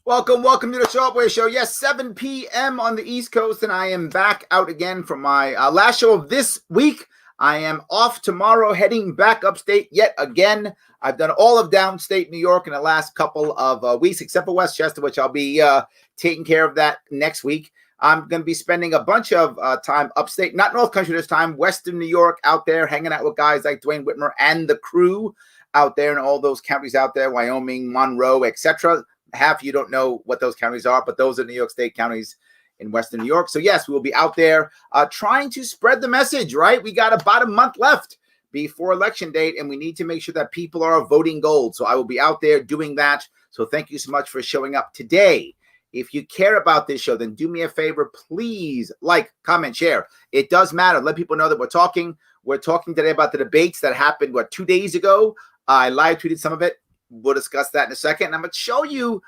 Welcome to the Sharpe Way Show. Yes, 7 p.m. on the East Coast, and I am back out again from my last show of this week. I am off tomorrow, heading back upstate yet again. I've done all of downstate New York in the last couple of weeks, except for Westchester, which I'll be taking care of that next week. I'm going to be spending a bunch of time upstate, not North Country this time, Western New York, out there hanging out with guys like Dwayne Whitmer and the crew out there in all those counties out there, Wyoming, Monroe, etc. Half you don't know what those counties are, but those are New York State counties in Western New York. So yes, we will be out there trying to spread the message, right? We got about a month left before election date, and we need to make sure that people are voting gold. So I will be out there doing that. So thank you so much for showing up today. If you care about this show, then do me a favor, please like, comment, share. It does matter. Let people know that we're talking. We're talking today about the debates that happened, 2 days ago? I live tweeted some of it. We'll discuss that in a second. And I'm going to show you,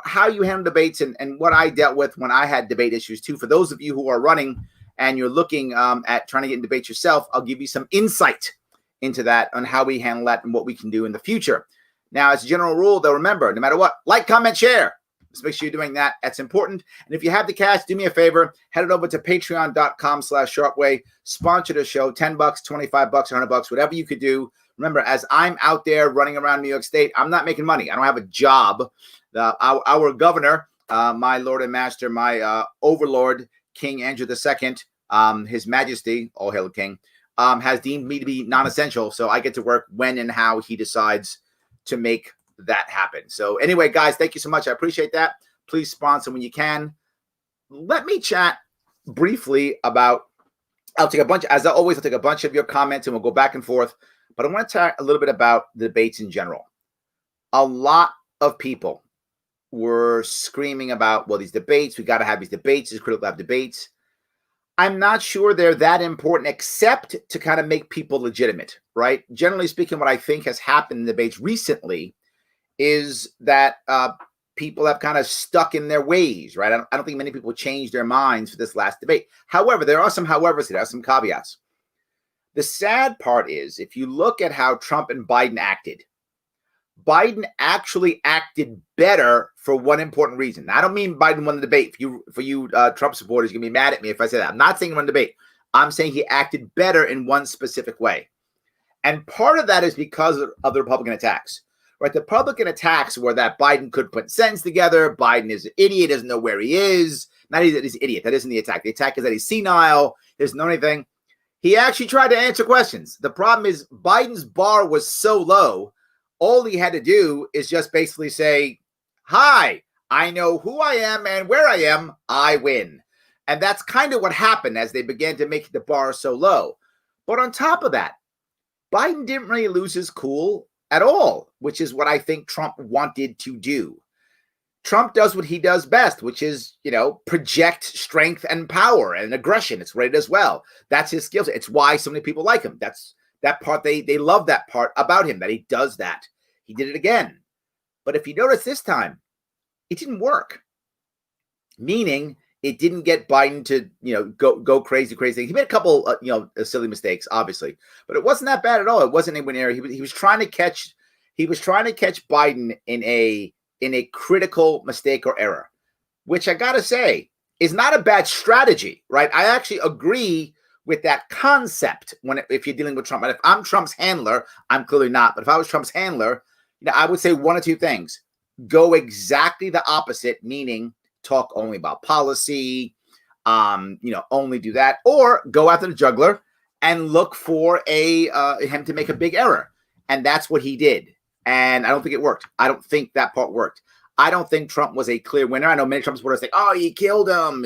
how you handle debates and what I dealt with when I had debate issues too. For those of you who are running and you're looking at trying to get in debates yourself, I'll give you some insight into that on how we handle that and what we can do in the future. Now, as a general rule, though, remember, no matter what, like, comment, share. Just make sure you're doing that. That's important. And if you have the cash, do me a favor. Head it over to patreon.com/sharpeway. Sponsor the show. $10, $25, $100, whatever you could do. Remember, as I'm out there running around New York State, I'm not making money. I don't have a job. Our governor, my Lord and Master, my overlord, King Andrew II, His Majesty, all hail the King, has deemed me to be non-essential. So I get to work when and how he decides to make that happen. So anyway, guys, thank you so much. I appreciate that. Please sponsor when you can. Let me chat briefly about, I'll take a bunch of your comments and we'll go back and forth. But I want to talk a little bit about the debates in general. A lot of people were screaming about, well, these debates, we got to have these debates. It's critical to have debates. I'm not sure they're that important, except to kind of make people legitimate, right? Generally speaking, what I think has happened in debates recently is that people have kind of stuck in their ways, right? I don't think many people changed their minds for this last debate. However, there are some howevers, there are some caveats. The sad part is, if you look at how Trump and Biden acted, Biden actually acted better for one important reason. Now, I don't mean Biden won the debate. For you Trump supporters, you're going to be mad at me if I say that. I'm not saying he won the debate. I'm saying he acted better in one specific way. And part of that is because of the Republican attacks. Right? The Republican attacks were that Biden couldn't put sentences together. Biden is an idiot, doesn't know where he is. Not that he's an idiot. That isn't the attack. The attack is that he's senile, doesn't know anything. He actually tried to answer questions. The problem is Biden's bar was so low, all he had to do is just basically say, hi, I know who I am and where I am, I win. And that's kind of what happened as they began to make the bar so low. But on top of that, Biden didn't really lose his cool at all, which is what I think Trump wanted to do. Trump does what he does best, which is, project strength and power and aggression. It's what he does well. That's his skill set. It's why so many people like him. That's that part. They love that part about him, that he does that. He did it again. But if you notice this time, it didn't work. Meaning it didn't get Biden to, go crazy. He made a couple, silly mistakes, obviously, but it wasn't that bad at all. It wasn't anywhere near. He was trying to catch Biden in a critical mistake or error, which I got to say is not a bad strategy, right? I actually agree with that concept if you're dealing with Trump. And if I'm Trump's handler, I'm clearly not, but if I was Trump's handler, I would say one or two things. Go exactly the opposite, meaning talk only about policy, only do that, or go after the juggler and look for him to make a big error. And that's what he did. And I don't think it worked. I don't think that part worked. I don't think Trump was a clear winner. I know many Trump supporters say, oh, you killed him.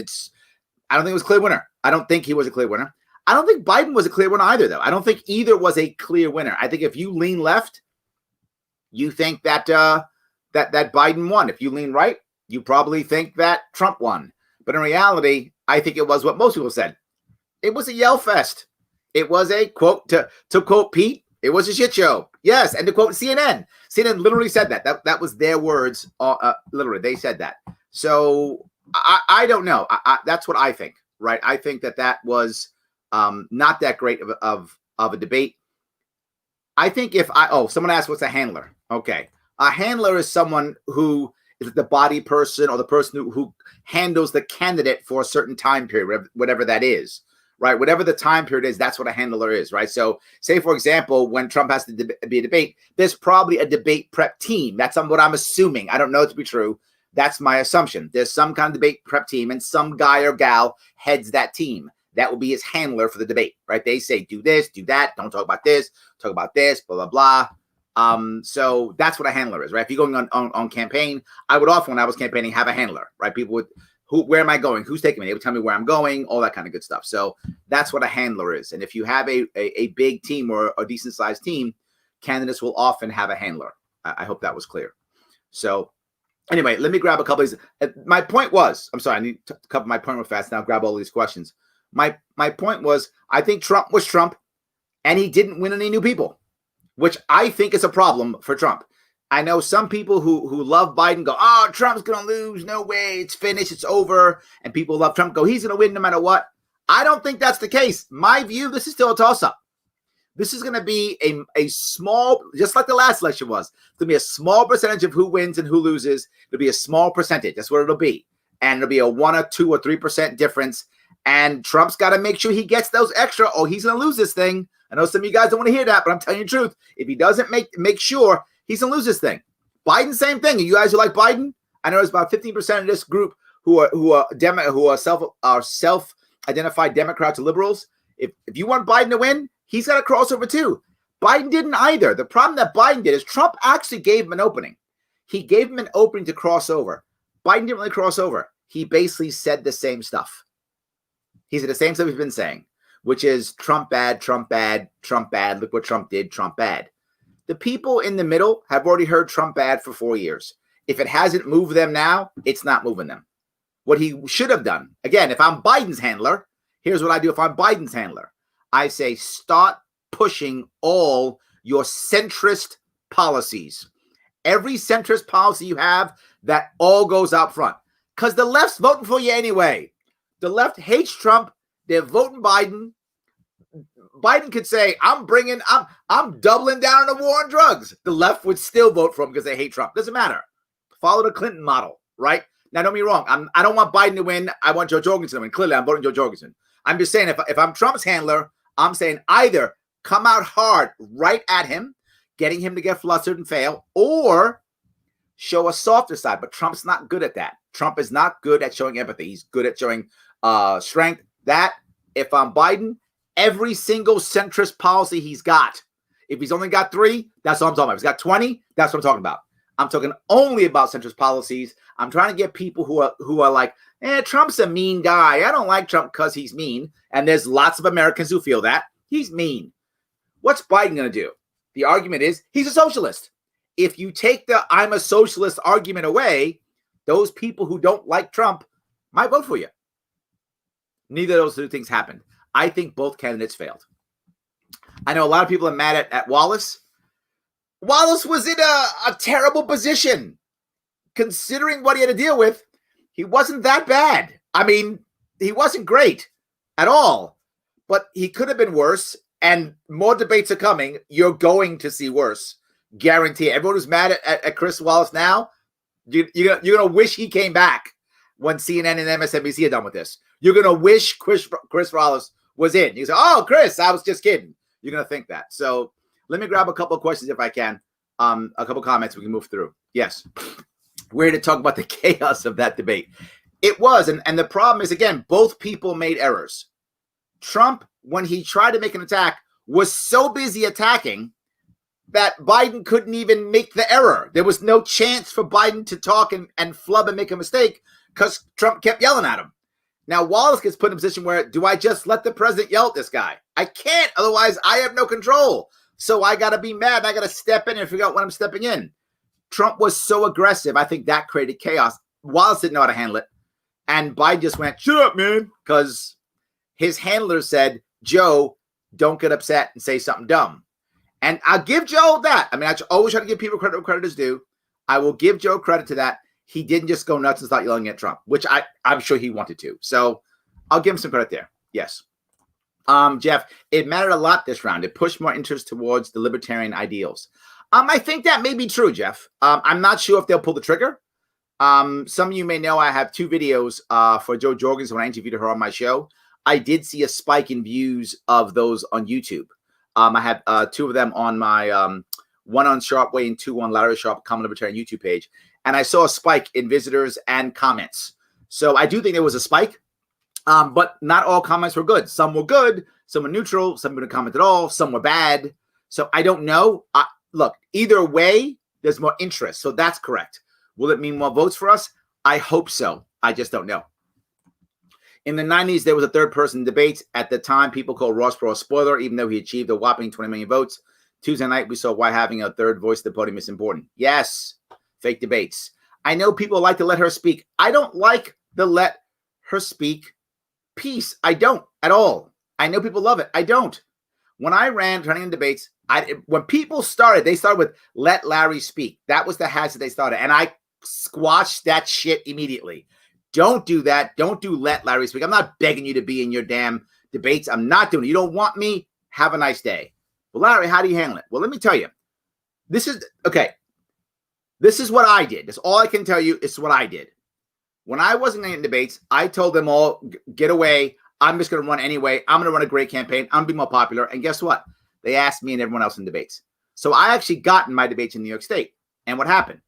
I don't think it was a clear winner. I don't think he was a clear winner. I don't think Biden was a clear winner either, though. I don't think either was a clear winner. I think if you lean left, you think that that Biden won. If you lean right, you probably think that Trump won. But in reality, I think it was what most people said. It was a yell fest. It was a quote, to quote Pete, it was a shit show. Yes, and to quote CNN literally said that. That was their words. Literally, they said that. So I don't know. That's what I think, right? I think that was not that great of a debate. I think someone asked what's a handler? Okay. A handler is someone who It's the body person or the person who handles the candidate for a certain time period, whatever that is, right? Whatever the time period is, that's what a handler is, right? So say, for example, when Trump has to be a debate, there's probably a debate prep team. That's what I'm assuming. I don't know it to be true. That's my assumption. There's some kind of debate prep team and some guy or gal heads that team. That will be his handler for the debate, right? They say, do this, do that. Don't talk about this, talk about this, blah, blah, blah. So that's what a handler is, right? If you're going on campaign, I would often, when I was campaigning, have a handler, right? People would, where am I going? Who's taking me? They would tell me where I'm going, all that kind of good stuff. So that's what a handler is. And if you have a big team or a decent sized team, candidates will often have a handler. I hope that was clear. So anyway, let me grab a couple of these. My point was, I'm sorry, I need to cover my point real fast. Now grab all these questions. My point was, I think Trump was Trump, and he didn't win any new people, which I think is a problem for Trump. I know some people who love Biden go, oh, Trump's going to lose. No way. It's finished. It's over. And people love Trump go, he's going to win no matter what. I don't think that's the case. My view, this is still a toss-up. This is going to be a small, just like the last election was. It's going to be a small percentage of who wins and who loses. It'll be a small percentage. That's what it'll be. And it'll be a 1 or 2 or 3% difference. And Trump's got to make sure he gets those extra, or he's going to lose this thing. I know some of you guys don't want to hear that, but I'm telling you the truth. If he doesn't make sure, he's going to lose this thing. Biden, same thing. You guys who like Biden, I know there's about 15% of this group who are self-identified Democrats or liberals. If you want Biden to win, he's got to cross over too. Biden didn't either. The problem that Biden did is Trump actually gave him an opening. He gave him an opening to cross over. Biden didn't really cross over. He basically said the same stuff. He said the same stuff he's been saying, which is Trump bad, Trump bad, Trump bad. Look what Trump did, Trump bad. The people in the middle have already heard Trump bad for 4 years. If it hasn't moved them now, it's not moving them. What he should have done, again, if I'm Biden's handler, here's what I do if I'm Biden's handler. I say, start pushing all your centrist policies. Every centrist policy you have, that all goes out front. Because the left's voting for you anyway. The left hates Trump. They're voting Biden. Biden could say, I'm doubling down on the war on drugs. The left would still vote for him because they hate Trump. Doesn't matter. Follow the Clinton model, right? Now, don't be wrong. I don't want Biden to win. I want Joe Jorgensen to win. Clearly, I'm voting Joe Jorgensen. I'm just saying, if I'm Trump's handler, I'm saying either come out hard right at him, getting him to get flustered and fail, or show a softer side. But Trump's not good at that. Trump is not good at showing empathy. He's good at showing strength. That, if I'm Biden, every single centrist policy he's got, if he's only got 3, that's what I'm talking about. If he's got 20, that's what I'm talking about. I'm talking only about centrist policies. I'm trying to get people who are like, Trump's a mean guy. I don't like Trump because he's mean. And there's lots of Americans who feel that. He's mean. What's Biden going to do? The argument is he's a socialist. If you take the I'm a socialist argument away, those people who don't like Trump might vote for you. Neither of those two things happened. I think both candidates failed. I know a lot of people are mad at Wallace. Wallace was in a terrible position. Considering what he had to deal with, he wasn't that bad. I mean, he wasn't great at all. But he could have been worse, and more debates are coming. You're going to see worse. Guarantee. Everyone who's mad at Chris Wallace now, you're going to wish he came back when CNN and MSNBC are done with this. You're going to wish Chris Wallace was in. You say, oh, Chris, I was just kidding. You're going to think that. So let me grab a couple of questions if I can. A couple of comments we can move through. Yes. We're here to talk about the chaos of that debate. It was. And the problem is, again, both people made errors. Trump, when he tried to make an attack, was so busy attacking that Biden couldn't even make the error. There was no chance for Biden to talk and flub and make a mistake because Trump kept yelling at him. Now, Wallace gets put in a position where, do I just let the president yell at this guy? I can't. Otherwise, I have no control. So I got to be mad. I got to step in and figure out when I'm stepping in. Trump was so aggressive. I think that created chaos. Wallace didn't know how to handle it. And Biden just went, shut up, man. Because his handler said, Joe, don't get upset and say something dumb. And I'll give Joe that. I mean, I always try to give people credit where credit is due. I will give Joe credit to that. He didn't just go nuts and start yelling at Trump, which I'm sure he wanted to. So I'll give him some credit there. Yes. Jeff, it mattered a lot this round. It pushed more interest towards the libertarian ideals. I think that may be true, Jeff. I'm not sure if they'll pull the trigger. Some of you may know I have 2 videos for Joe Jorgensen when I interviewed her on my show. I did see a spike in views of those on YouTube. I had 2 of them on my one on Sharpe Way and 2 on Larry Sharpe Common Libertarian YouTube page. And I saw a spike in visitors and comments. So I do think there was a spike, but not all comments were good. Some were good, some were neutral, some didn't comment at all, some were bad. So I don't know. Look, either way, there's more interest. So that's correct. Will it mean more votes for us? I hope so. I just don't know. In the 90s, there was a third person debate. At the time, people called Ross Perot a spoiler, even though he achieved a whopping 20 million votes. Tuesday night, we saw why having a third voice at the podium is important. Yes, fake debates. I know people like to let her speak. I don't like the let her speak piece. I don't at all. I know people love it. I don't. When I ran running in debates, when people started, they started with let Larry speak. That was the hashtag they started. And I squashed that shit immediately. Don't do that. Don't do let Larry speak. I'm not begging you to be in your damn debates. I'm not doing it. You don't want me? Have a nice day. Well, Larry, how do you handle it? Well, let me tell you. This is what I did. That's all I can tell you. It's what I did. When I wasn't in debates, I told them all, get away. I'm just going to run anyway. I'm going to run a great campaign. I'm going to be more popular. And guess what? They asked me and everyone else in debates. So I actually got in my debates in New York State. And what happened?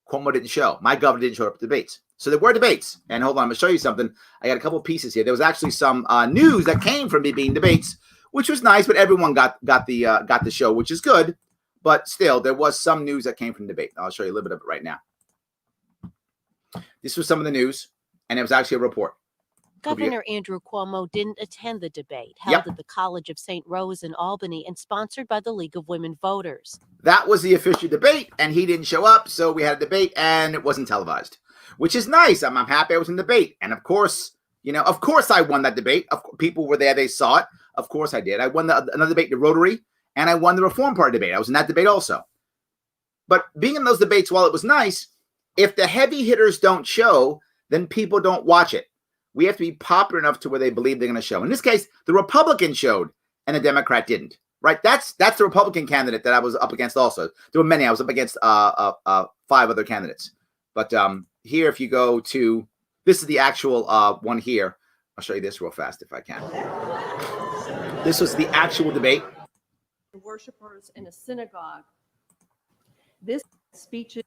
Cuomo didn't show. My governor didn't show up at debates. So there were debates. And hold on, I'm going to show you something. I got a couple of pieces here. There was actually some news that came from me being debates, which was nice, but everyone got the show, which is good. But still, there was some news that came from debate. I'll show you a little bit of it right now. This was some of the news, and it was actually a report. Governor Andrew Cuomo didn't attend the debate held at the College of St. Rose in Albany and sponsored by the League of Women Voters. That was the official debate, and he didn't show up, so we had a debate, and it wasn't televised, which is nice. I'm happy I was in the debate, and of course I won that debate. People were there, they saw it. Of course I did. I won another debate, the Rotary, and I won the Reform Party debate. I was in that debate also. But being in those debates, while it was nice, if the heavy hitters don't show, then people don't watch it. We have to be popular enough to where they believe they're going to show. In this case, the Republican showed and the Democrat didn't. Right? That's the Republican candidate that I was up against also. There were many. I was up against 5 other candidates. But here, if you go to, this is the actual one here. I'll show you this real fast if I can. This was the actual debate. Worshippers in a synagogue. This speech is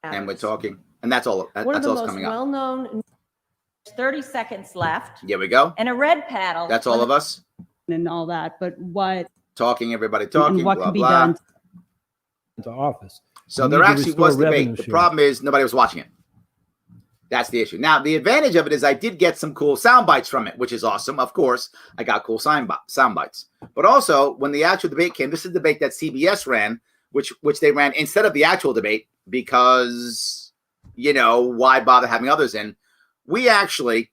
and we're talking, and that's all. That's one of the all most coming up. Well-known. 30 seconds left. Here we go. And a red paddle. That's all of us. And all that, but what talking, everybody talking, and what blah, can be blah. done into office. So there actually was debate. The problem is nobody was watching it. That's the issue. Now, the advantage of it is I did get some cool sound bites from it, which is awesome. Of course, I got cool sound bites. But also, when the actual debate came, this is the debate that CBS ran, which they ran instead of the actual debate because, why bother having others in? We actually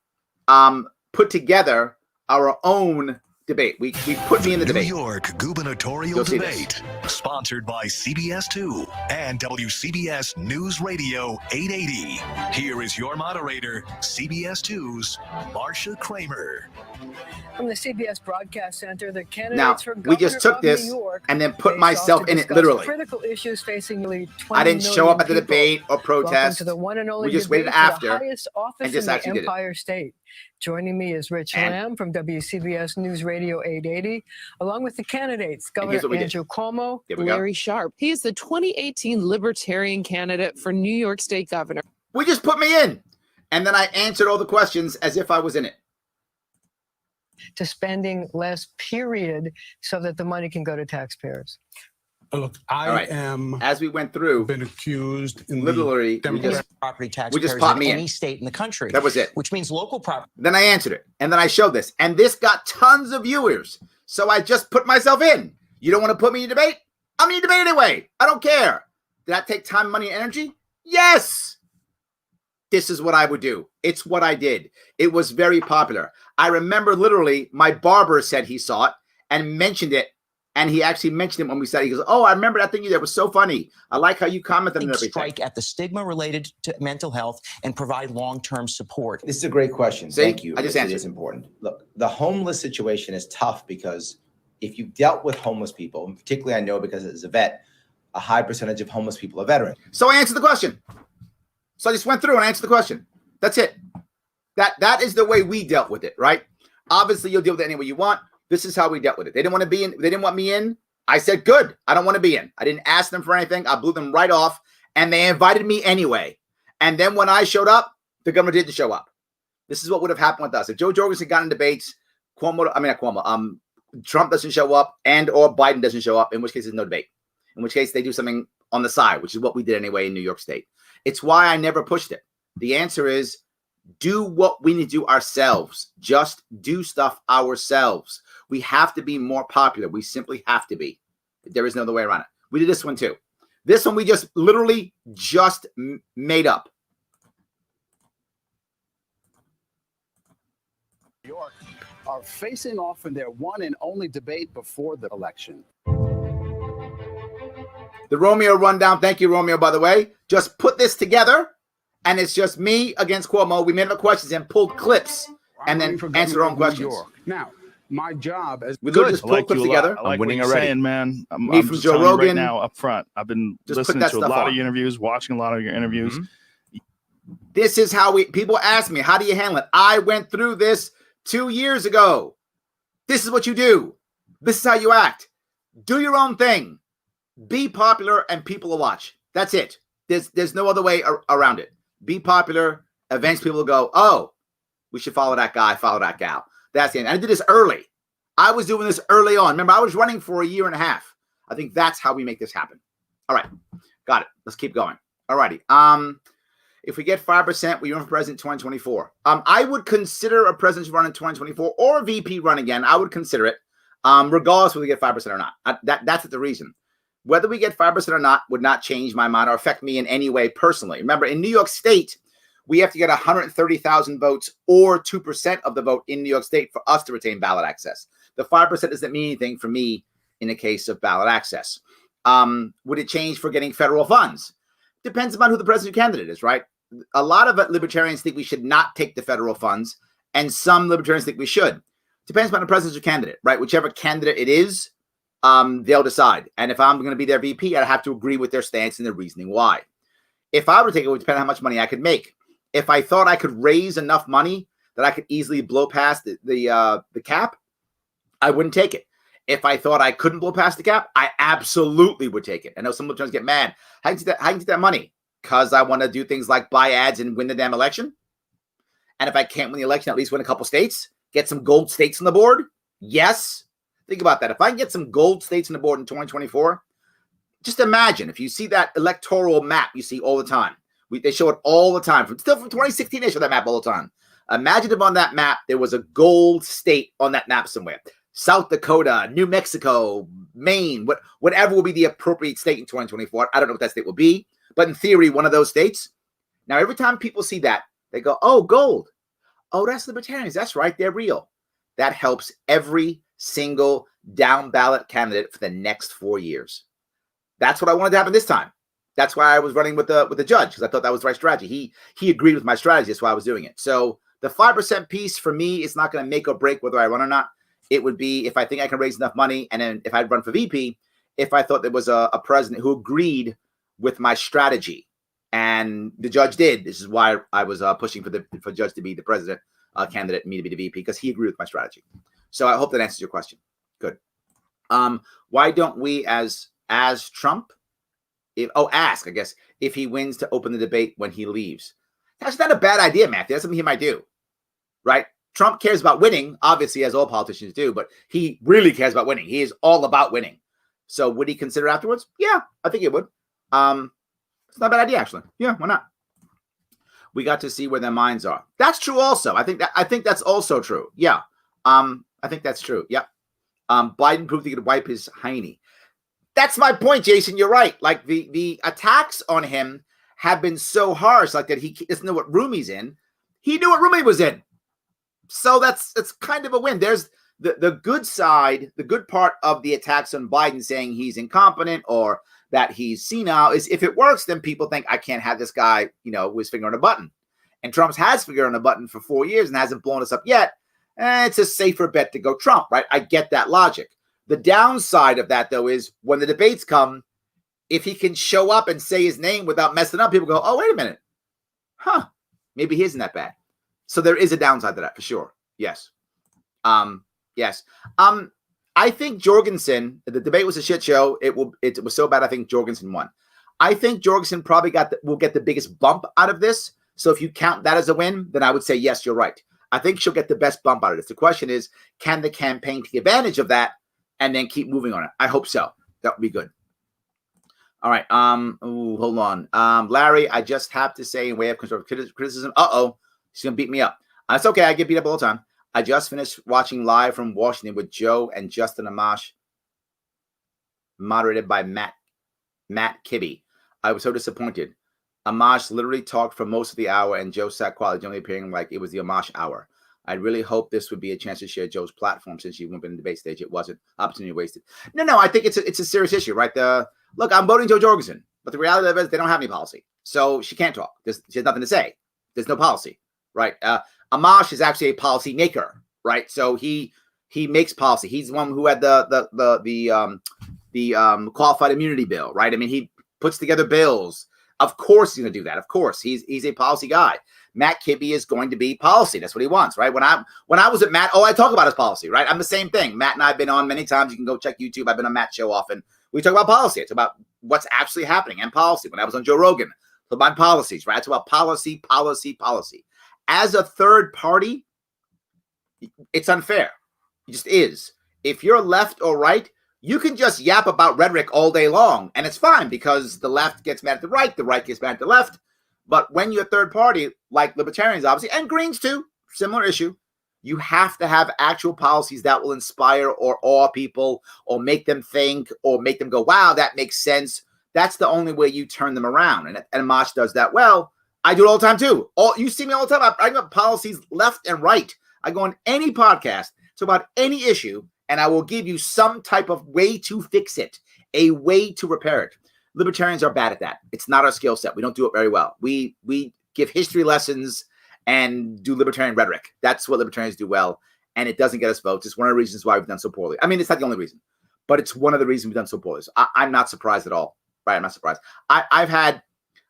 put together our own debate. We put me in the debate. New York gubernatorial debate, sponsored by CBS 2 and WCBS News Radio 880. Here is your moderator, CBS 2's Marcia Kramer. From the CBS Broadcast Center, the candidates for we just took this and then put myself in it literally. Critical issues facing nearly 20 I didn't show up at the debate or protest. To the one and only we just waited after the highest office and just in actually the Empire State. Joining me is Rich Lamb from WCBS News Radio 880, along with the candidates, Governor Andrew Cuomo, Larry Sharpe. He is the 2018 Libertarian candidate for New York State Governor. We just put me in, and then I answered all the questions as if I was in it. To spending less, period, so that the money can go to taxpayers. Look, I am. As we went through, been accused in literally property taxpayers just popped me in any state in the country. That was it. Which means local property. Then I answered it, and then I showed this, and this got tons of viewers. So I just put myself in. You don't want to put me in a debate? I'm in a debate anyway. I don't care. Did that take time, money, and energy? Yes. This is what I would do. It's what I did. It was very popular. I remember literally my barber said he saw it and mentioned it. And he actually mentioned it when we said, he goes, oh, I remember that thing you did. It was so funny. I like how you commented on everything. Strike at the stigma related to mental health and provide long-term support. This is a great question. See? Thank you. I just answered. It is important. Look, the homeless situation is tough because if you've dealt with homeless people, and particularly I know because as a vet, a high percentage of homeless people are veterans. So I answered the question. So I just went through and answered the question. That's it. That is the way we dealt with it, right? Obviously, you'll deal with it any way you want. This is how we dealt with it. They didn't want to be in. They didn't want me in. I said, good. I don't want to be in. I didn't ask them for anything. I blew them right off, and they invited me anyway. And then when I showed up, the governor didn't show up. This is what would have happened with us. If Joe Jorgensen got in debates, Trump doesn't show up and or Biden doesn't show up, in which case there's no debate. In which case they do something on the side, which is what we did anyway in New York State. It's why I never pushed it. The answer is do what we need to do ourselves. Just do stuff ourselves. We have to be more popular. We simply have to be. There is no other way around it. We did this one too. This one we just literally just made up. New York are facing off in their one and only debate before the election. The Romeo rundown. Thank you, Romeo, by the way. Just put this together, and it's just me against Cuomo. We made up questions and pulled clips and then answered our own questions. Now, my job as we just pulled clips together. I like I'm winning what you're already. saying, man. I'm Me from just Joe telling you Rogan. right now up front. I've been Just listening put that to a stuff lot on. of your interviews, watching a lot of your interviews. This is how people ask me, how do you handle it? I went through this 2 years ago. This is what you do. This is how you act. Do your own thing. Be popular and people will watch. That's it. There's no other way around it. Be popular. Eventually people will go, oh, we should follow that guy, follow that gal. That's the end. I did this early. I was doing this early on. Remember, I was running for a year and a half. I think that's how we make this happen. All right. Got it. Let's keep going. All righty. If we get 5%, we run for president in 2024. I would consider a president's run in 2024 or a VP run again. I would consider it, regardless whether we get 5% or not. That's the reason. Whether we get 5% or not would not change my mind or affect me in any way personally. Remember, in New York State, we have to get 130,000 votes or 2% of the vote in New York State for us to retain ballot access. The 5% doesn't mean anything for me in the case of ballot access. Would it change for getting federal funds? Depends upon who the president candidate is, right? A lot of libertarians think we should not take the federal funds, and some libertarians think we should. Depends upon the presidential candidate, right? Whichever candidate it is, they'll decide. And if I'm going to be their VP, I'd have to agree with their stance and their reasoning why. If I were to take it, it would depend on how much money I could make. If I thought I could raise enough money that I could easily blow past the cap, I wouldn't take it. If I thought I couldn't blow past the cap, I absolutely would take it. I know some libertarians get mad. How can you take that money? Because I want to do things like buy ads and win the damn election. And if I can't win the election, at least win a couple states, get some gold states on the board. Yes. Think about that. If I can get some gold states on the board in 2024, just imagine if you see that electoral map you see all the time. They show it all the time. From 2016, they show that map all the time. Imagine if on that map there was a gold state on that map somewhere. South Dakota, New Mexico, Maine, whatever will be the appropriate state in 2024. I don't know what that state will be, but in theory, one of those states. Now, every time people see that, they go, oh, gold. Oh, that's libertarians. That's right. They're real. That helps every single down ballot candidate for the next 4 years. That's what I wanted to happen this time. That's why I was running with the judge, because I thought that was the right strategy. He agreed with my strategy. That's why I was doing it. So the 5% piece for me is not going to make or break whether I run or not. It would be if I think I can raise enough money, and then if I'd run for VP, if I thought there was a president who agreed with my strategy, and the judge did. This is why I was pushing for the judge to be the president candidate and me to be the VP, because he agreed with my strategy. So I hope that answers your question. Good. Why don't we, as Trump, ask, I guess, if he wins to open the debate when he leaves? That's not a bad idea, Matthew. That's something he might do, right? Trump cares about winning, obviously, as all politicians do, but he really cares about winning. He is all about winning. So would he consider afterwards? Yeah, I think he would. It's not a bad idea, actually. Yeah, why not? We got to see where their minds are. That's true also. I think that's also true. Yeah. I think that's true. Yep. Biden proved he could wipe his hiney. That's my point, Jason. You're right. Like the attacks on him have been so harsh, like that he doesn't know what room he's in. He knew what room he was in. So that's kind of a win. There's the good side, the good part of the attacks on Biden saying he's incompetent or that he's senile is if it works, then people think I can't have this guy, who's finger on a button. And Trump's has finger on a button for 4 years and hasn't blown us up yet. It's a safer bet to go Trump, right? I get that logic. The downside of that, though, is when the debates come, if he can show up and say his name without messing up, people go, oh, wait a minute. maybe he isn't that bad. So there is a downside to that for sure. Yes. Yes. I think Jorgensen, the debate was a shit show. It was so bad. I think Jorgensen won. I think Jorgensen probably will get the biggest bump out of this. So if you count that as a win, then I would say, yes, you're right. I think she'll get the best bump out of this. The question is, can the campaign take advantage of that and then keep moving on it? I hope so. That would be good. All right. Hold on. Larry, I just have to say in way of constructive criticism. She's going to beat me up. That's okay. I get beat up all the time. I just finished watching live from Washington with Joe and Justin Amash, moderated by Matt Kibbe. I was so disappointed. Amash literally talked for most of the hour, and Joe sat quietly, generally appearing like it was the Amash hour. I really hope this would be a chance to share Joe's platform since you went in the debate stage. It wasn't. Opportunity wasted. No, I think it's a serious issue, right? Look, I'm voting Joe Jorgensen, but the reality of it is they don't have any policy. So she can't talk. She has nothing to say. There's no policy, right? Amash is actually a policy maker, right? So he makes policy. He's the one who had the qualified immunity bill, right? I mean, he puts together bills. Of course he's going to do that. Of course, he's a policy guy. Matt Kibbe is going to be policy. That's what he wants, right? When I was at Matt, I talk about his policy, right? I'm the same thing. Matt and I have been on many times. You can go check YouTube. I've been on Matt's show often. We talk about policy. It's about what's actually happening and policy. When I was on Joe Rogan, it's about policies, right? It's about policy. As a third party, it's unfair. It just is. If you're left or right, you can just yap about rhetoric all day long, and it's fine because the left gets mad at the right gets mad at the left. But when you're a third party, like libertarians, obviously, and Greens too, similar issue, you have to have actual policies that will inspire or awe people or make them think or make them go, wow, that makes sense. That's the only way you turn them around. And Amash does that well. I do it all the time too. You see me all the time. I got policies left and right. I go on any podcast, talk about any issue, and I will give you some type of way to fix it, a way to repair it. Libertarians are bad at that. It's not our skill set. We don't do it very well. We give history lessons and do libertarian rhetoric. That's what libertarians do well, and it doesn't get us votes. It's one of the reasons why we've done so poorly. I mean, it's not the only reason, but it's one of the reasons we've done so poorly. So I'm not surprised at all. Right? I'm not surprised. I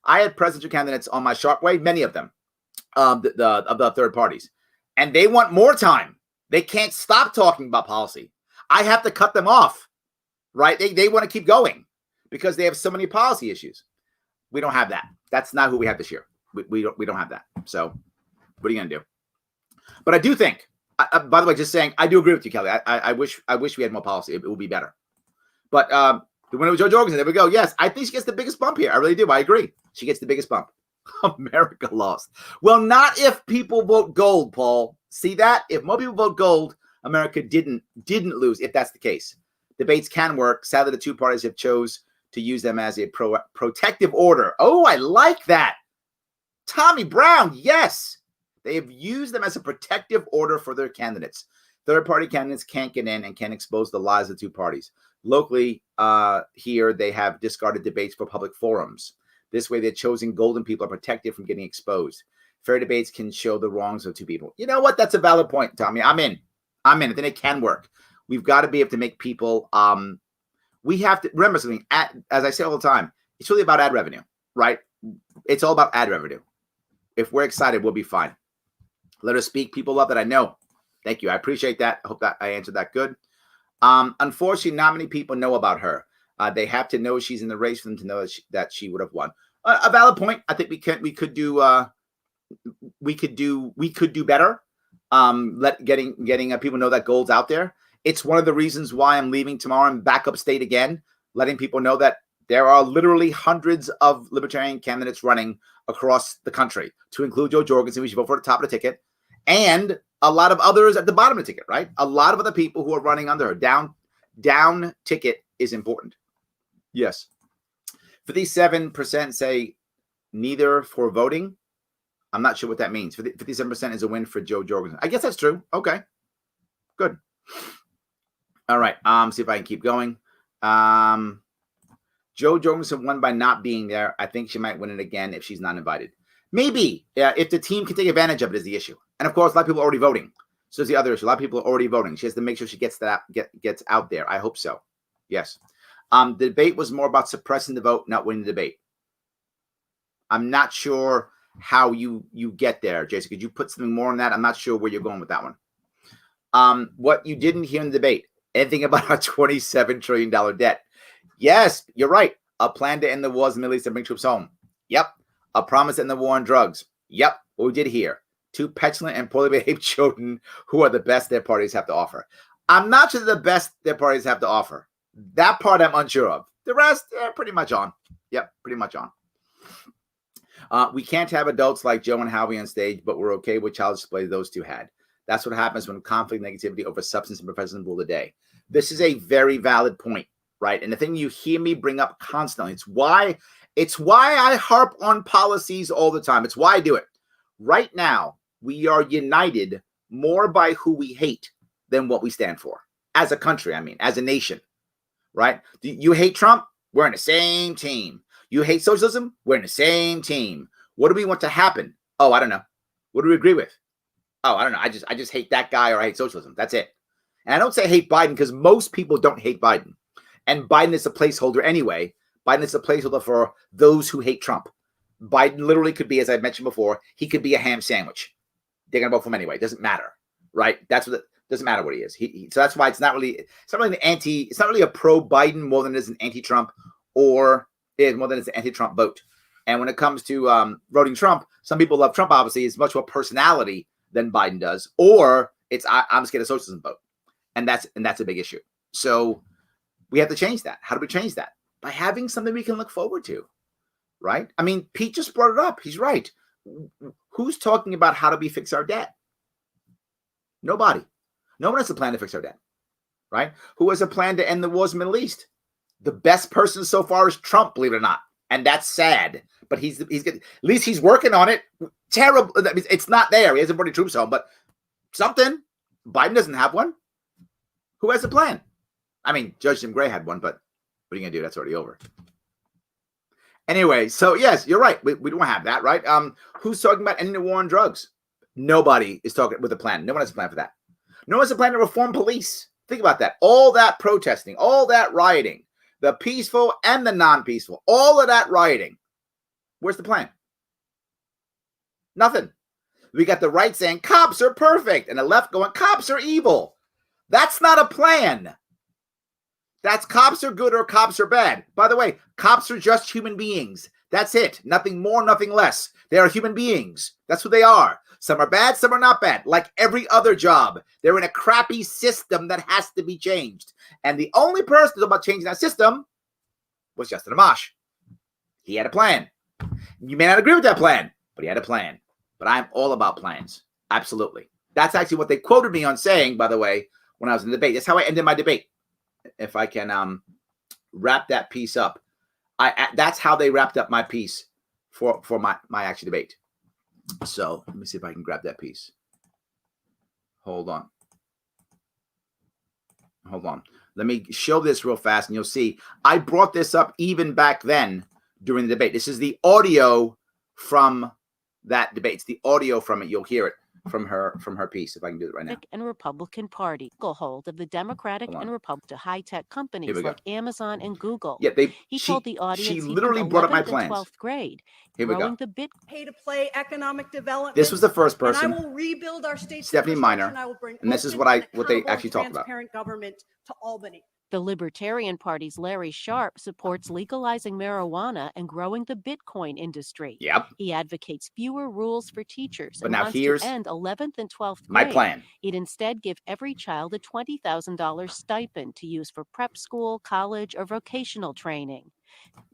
had presidential candidates on my Sharpe Way, many of them, of the third parties, and they want more time. They can't stop talking about policy. I have to cut them off, right? They want to keep going because they have so many policy issues. We don't have that. That's not who we have this year. We don't have that. So what are you going to do? But I do think, by the way, just saying, I do agree with you, Kelly. I wish we had more policy. It would be better. But the winner was Joe Jorgensen. There we go. Yes, I think she gets the biggest bump here. I really do. I agree. She gets the biggest bump. America lost. Well, not if people vote gold, Paul. See that? If more people vote gold, America didn't lose, if that's the case. Debates can work. Sadly, the two parties have chose to use them as a protective order. Oh, I like that. Tommy Brown, yes. They have used them as a protective order for their candidates. Third-party candidates can't get in and can expose the lies of the two parties. Locally, here, they have discarded debates for public forums. This way, their chosen golden people are protected from getting exposed. Fair debates can show the wrongs of two people. You know what? That's a valid point, Tommy. I'm in. I think it can work. We've got to be able to make people. We have to remember something. As I say all the time, it's really about ad revenue, right? It's all about ad revenue. If we're excited, we'll be fine. Let her speak. People love that. I know. Thank you. I appreciate that. I hope that I answered that good. Unfortunately, not many people know about her. They have to know she's in the race for them to know that she would have won. A valid point. I think we could do better. Getting people know that gold's out there. It's one of the reasons why I'm leaving tomorrow and back upstate again, letting people know that there are literally hundreds of libertarian candidates running across the country, to include Joe Jorgensen. We should vote for the top of the ticket, and a lot of others at the bottom of the ticket, right? A lot of other people who are running under her. Down ticket is important. Yes. 57% say neither for voting. I'm not sure what that means. 57% is a win for Joe Jorgensen. I guess that's true. Okay. Good. All right. See if I can keep going. Joe Jorgensen won by not being there. I think she might win it again if she's not invited. Maybe. If the team can take advantage of it is the issue. And of course, a lot of people are already voting. So it's the other issue. A lot of people are already voting. She has to make sure she gets out there. I hope so. Yes. The debate was more about suppressing the vote, not winning the debate. I'm not sure how you get there. Jason, could you put something more on that? I'm not sure where you're going with that one. What you didn't hear in the debate, anything about our $27 trillion debt. Yes, you're right. A plan to end the wars in the Middle East and bring troops home. Yep. A promise to end the war on drugs. Yep. What we did here. 2 petulant and poorly behaved children who are the best their parties have to offer. I'm not sure the best their parties have to offer. That part I'm unsure of. The rest, pretty much on. Yep, pretty much on. We can't have adults like Joe and Howie on stage, but we're okay with child display those two had. That's what happens when conflict and negativity over substance and professionalism rule the day. This is a very valid point, right? And the thing you hear me bring up constantly, it's why I harp on policies all the time. It's why I do it. Right now, we are united more by who we hate than what we stand for. As a country, I mean, as a nation, right? You hate Trump? We're in the same team. You hate socialism? We're in the same team. What do we want to happen? Oh, I don't know. What do we agree with? Oh, I don't know. I just hate that guy, or I hate socialism. That's it. And I don't say hate Biden because most people don't hate Biden. And Biden is a placeholder anyway. Biden is a placeholder for those who hate Trump. Biden literally could be, as I mentioned before, he could be a ham sandwich. They're going to vote for him anyway. It doesn't matter, right? That's what doesn't matter what he is. So that's why it's not really a pro-Biden more than it is an anti-Trump, or is more than it's an anti-Trump vote. And when it comes to voting Trump, some people love Trump, obviously. It's much more personality than Biden does, or it's I'm scared of socialism vote, and that's a big issue. So we have to change that. How do we change that? By having something we can look forward to, right? I mean, Pete just brought it up. He's right. Who's talking about how do we fix our debt? Nobody. No one has a plan to fix our debt, right? Who has a plan to end the wars in the Middle East? The best person so far is Trump, believe it or not, and that's sad. But he's good. At least he's working on it. Terrible. It's not there. He hasn't brought any troops home, but something. Biden doesn't have one. Who has a plan? I mean, Judge Jim Gray had one, but what are you gonna do? That's already over. Anyway, so yes, you're right. We don't have that, right? Who's talking about ending the war on drugs? Nobody is talking with a plan. No one has a plan for that. No one has a plan to reform police. Think about that. All that protesting, all that rioting, the peaceful and the non-peaceful, all of that rioting. Where's the plan? Nothing. We got the right saying cops are perfect and the left going cops are evil. That's not a plan. That's cops are good or cops are bad. By the way, cops are just human beings. That's it. Nothing more, nothing less. They are human beings. That's who they are. Some are bad, some are not bad. Like every other job, they're in a crappy system that has to be changed. And the only person who's about changing that system was Justin Amash. He had a plan. You may not agree with that plan, but he had a plan. But I'm all about plans. Absolutely. That's actually what they quoted me on saying, by the way, when I was in the debate. That's how I ended my debate. If I can wrap that piece up. That's how they wrapped up my piece for my actual debate. So let me see if I can grab that piece. Hold on. Let me show this real fast and you'll see. I brought this up even back then during the debate. This is the audio from that debate. It's the audio from it. You'll hear it from her piece, if I can do it right now. And Republican Party hold of the Democratic and Republican to high-tech companies like Amazon and Google. Yeah, he told the audience she literally brought up my plans. 12th grade. Here we go. The bit Pay to play economic development. This was the first person. And I will rebuild our state's Stephanie Minor. and I will bring and this is what they actually talked about. Transparent government to Albany. The Libertarian Party's Larry Sharpe supports legalizing marijuana and growing the Bitcoin industry. Yep. He advocates fewer rules for teachers but and now wants here's to end 11th and 12th grade. My plan. He'd instead give every child a $20,000 stipend to use for prep school, college, or vocational training.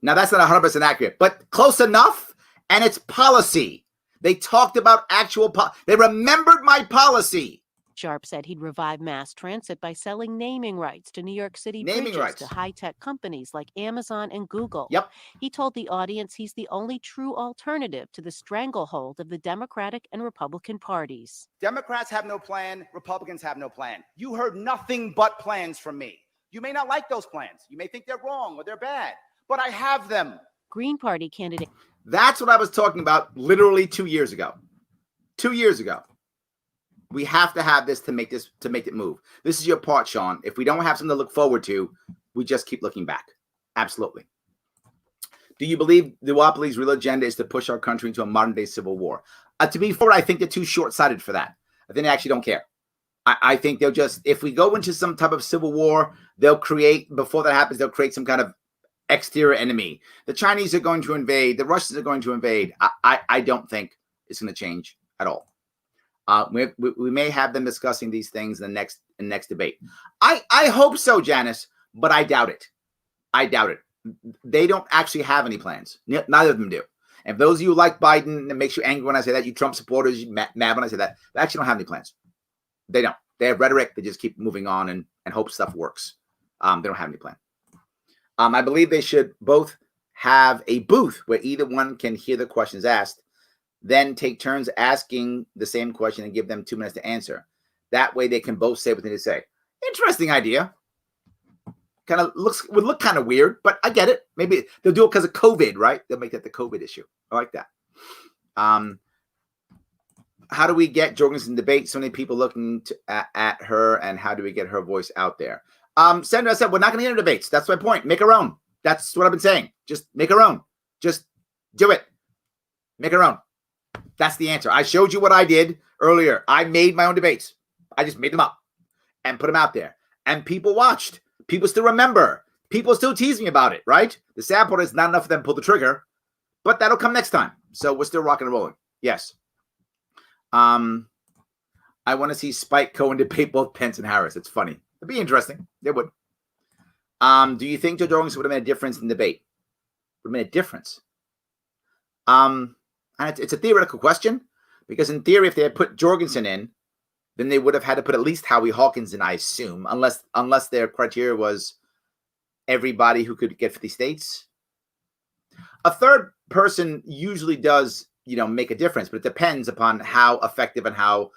Now, that's not 100% accurate, but close enough, and it's policy. They talked about actual they remembered my policy. Sharpe said he'd revive mass transit by selling naming rights to New York City bridges to high-tech companies like Amazon and Google. Yep. He told the audience he's the only true alternative to the stranglehold of the Democratic and Republican parties. Democrats have no plan. Republicans have no plan. You heard nothing but plans from me. You may not like those plans. You may think they're wrong or they're bad, but I have them. Green Party candidate. That's what I was talking about literally 2 years ago. 2 years ago. We have to have this to make it move. This is your part, Sean. If we don't have something to look forward to, we just keep looking back. Absolutely. Do you believe the duopoly's real agenda is to push our country into a modern-day civil war? To be fair, I think they're too short-sighted for that. I think they actually don't care. I think they'll just, if we go into some type of civil war, they'll create, before that happens, they'll create some kind of exterior enemy. The Chinese are going to invade. The Russians are going to invade. I don't think it's going to change at all. We may have them discussing these things in the next debate. I hope so, Janice, but I doubt it. I doubt it. They don't actually have any plans. Neither of them do. And if those of you who like Biden, it makes you angry when I say that, you Trump supporters, you mad when I say that, they actually don't have any plans. They don't. They have rhetoric. They just keep moving on and hope stuff works. They don't have any plan. I believe they should both have a booth where either one can hear the questions asked, then take turns asking the same question and give them 2 minutes to answer. That way they can both say what they need to say. Interesting idea. Would look kind of weird, but I get it. Maybe they'll do it because of COVID, right? They'll make that the COVID issue. I like that. How do we get Jorgensen debate? So many people looking at her, and how do we get her voice out there? Sandra said, we're not going to get into debates. That's my point. Make her own. That's what I've been saying. Just make her own. Just do it. Make her own. That's the answer. I showed you what I did earlier. I made my own debates. I just made them up and put them out there. And people watched. People still remember. People still tease me about it, right? The sad part is not enough of them pull the trigger, but that'll come next time. So we're still rocking and rolling. Yes. I want to see Spike Cohen debate both Pence and Harris. It's funny. It'd be interesting. It would. Do you think Joe Jorgensen would have made a difference in the debate? Would have made a difference? And it's a theoretical question, because in theory, if they had put Jorgensen in, then they would have had to put at least Howie Hawkins in, I assume, unless their criteria was everybody who could get 50 states. A third person usually does, make a difference, but it depends upon how effective and how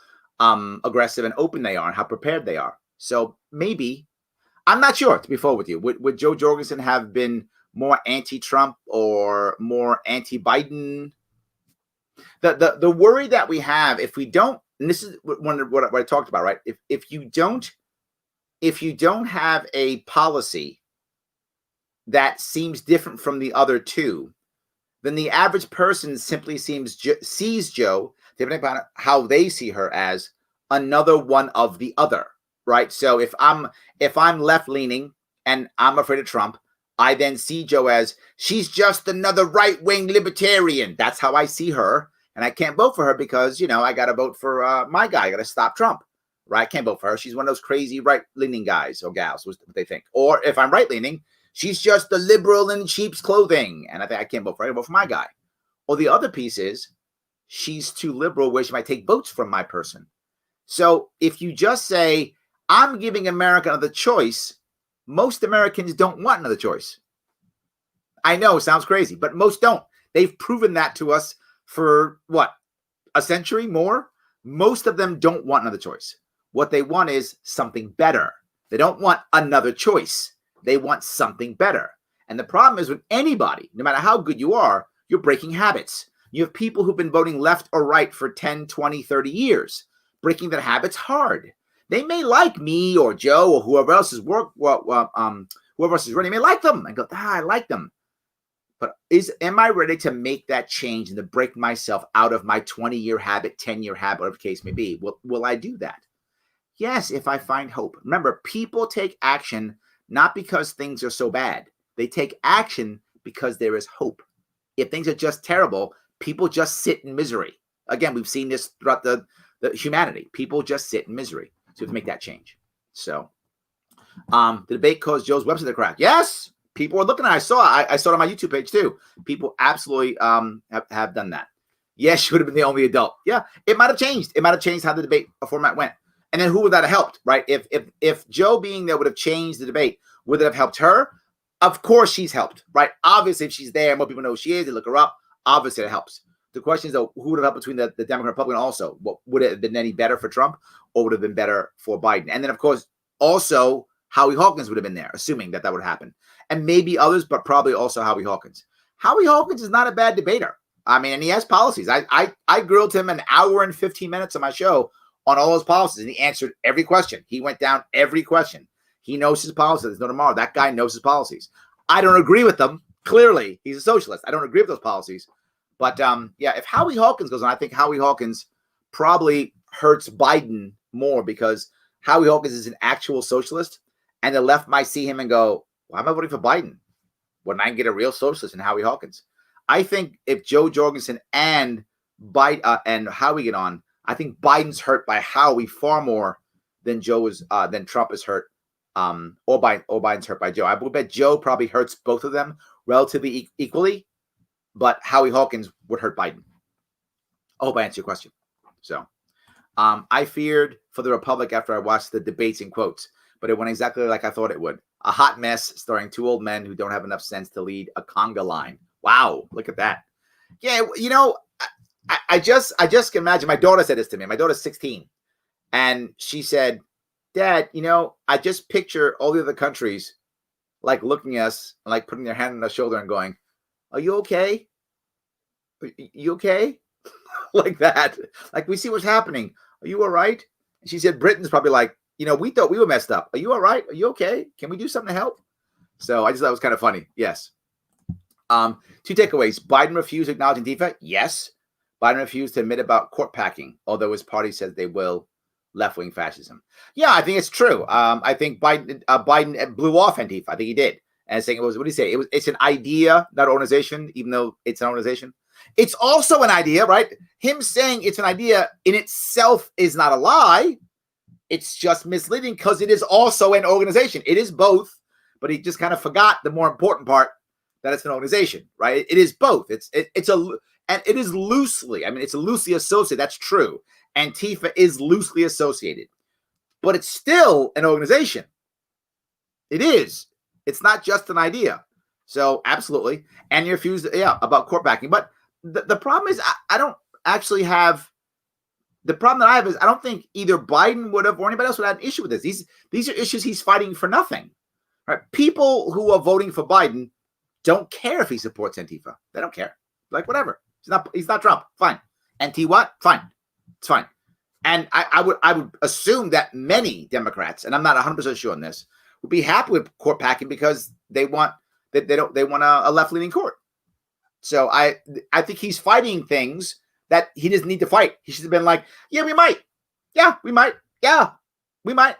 aggressive and open they are and how prepared they are. So maybe, I'm not sure, to be forward with you. Would Joe Jorgensen have been more anti-Trump or more anti-Biden? The worry that we have, if we don't, and this is what I talked about, right? If you don't have a policy that seems different from the other two, then the average person simply sees Joe, depending upon how they see her, as another one of the other, right? So if I'm left leaning and I'm afraid of Trump, I then see Joe as she's just another right-wing libertarian. That's how I see her. And I can't vote for her because, I got to vote for my guy. I got to stop Trump, right? I can't vote for her. She's one of those crazy right-leaning guys or gals, what they think. Or if I'm right-leaning, she's just the liberal in sheep's clothing. And I think I can't vote for her. I can vote for my guy. Or the other piece is she's too liberal where she might take votes from my person. So if you just say, I'm giving America another choice, most Americans don't want another choice. I know it sounds crazy, but most don't. They've proven that to us for what, a century more? Most of them don't want another choice. What they want is something better. They don't want another choice. They want something better. And the problem is with anybody, no matter how good you are, you're breaking habits. You have people who've been voting left or right for 10, 20, 30 years. Breaking their habits hard. They may like me or Joe or whoever else is whoever else is running may like them. I go, I like them. But am I ready to make that change and to break myself out of my 20-year habit, 10-year habit, whatever the case may be? Will I do that? Yes, if I find hope. Remember, people take action not because things are so bad. They take action because there is hope. If things are just terrible, people just sit in misery. Again, we've seen this throughout the humanity. People just sit in misery. So we have to make that change. So the debate caused Joe's website to crack. Yes. People were looking at it. I saw it on my YouTube page too. People absolutely have done that. Yes, she would have been the only adult. Yeah, it might have changed. It might have changed how the debate format went. And then who would that have helped, right? If Joe being there would have changed the debate, would it have helped her? Of course she's helped, right? Obviously, if she's there, more people know who she is. They look her up. Obviously, it helps. The question is, though, who would have helped between the Democrat and Republican also? Would it have been any better for Trump or would it have been better for Biden? And then, of course, also Howie Hawkins would have been there, assuming that would happen. And maybe others, but probably also Howie Hawkins. Howie Hawkins is not a bad debater. I mean, and he has policies. I grilled him an hour and 15 minutes on my show on all his policies, and he answered every question. He went down every question. He knows his policies. There's no tomorrow. That guy knows his policies. I don't agree with them. Clearly, he's a socialist. I don't agree with those policies. But yeah, if Howie Hawkins goes on, I think Howie Hawkins probably hurts Biden more because Howie Hawkins is an actual socialist, and the left might see him and go, why am I voting for Biden when I can get a real socialist in Howie Hawkins? I think if Joe Jorgensen and Howie get on, I think Biden's hurt by Howie far more than than Trump is hurt, or Biden's hurt by Joe. I would bet Joe probably hurts both of them relatively equally, but Howie Hawkins would hurt Biden. I hope I answered your question. So I feared for the Republic after I watched the debates in quotes, but it went exactly like I thought it would. A hot mess starring two old men who don't have enough sense to lead a conga line. Wow, look at that. Yeah, you know, I just can imagine. My daughter said this to me. My daughter's 16, and she said, Dad, you know, I just picture all the other countries like looking at us, like putting their hand on our shoulder and going, are you okay? Are you okay? Like that. Like, we see what's happening. Are you all right? And she said, Britain's probably like, you know, we thought we were messed up. Are you all right? Are you okay? Can we do something to help? So I just thought it was kind of funny. Yes. Two takeaways. Biden refused to acknowledge Antifa. Yes. Biden refused to admit about court packing, although his party says they will. Left-wing fascism. Yeah, I think it's true. I think Biden blew off Antifa. I think he did. And saying it was, what did he say? It's an idea, not an organization, even though it's an organization. It's also an idea, right? Him saying it's an idea in itself is not a lie. It's just misleading because it is also an organization. It is both, but he just kind of forgot the more important part, that it's an organization, right? It is both. And it is loosely, it's loosely associated. That's true. Antifa is loosely associated, but it's still an organization. It is. It's not just an idea. So absolutely. And you refused, about court packing. But the problem is, I don't actually have, the problem that I have is I don't think either Biden would have or anybody else would have an issue with this. These are issues he's fighting for nothing. Right? People who are voting for Biden don't care if he supports Antifa. They don't care. Like, whatever. He's not Trump. Fine. Anti what? Fine. It's fine. And I would assume that many Democrats, and I'm not 100% sure on this, would be happy with court packing because they want a left-leaning court. So I think he's fighting things that he doesn't need to fight. He should have been like, yeah, we might. Yeah, we might. Yeah, we might.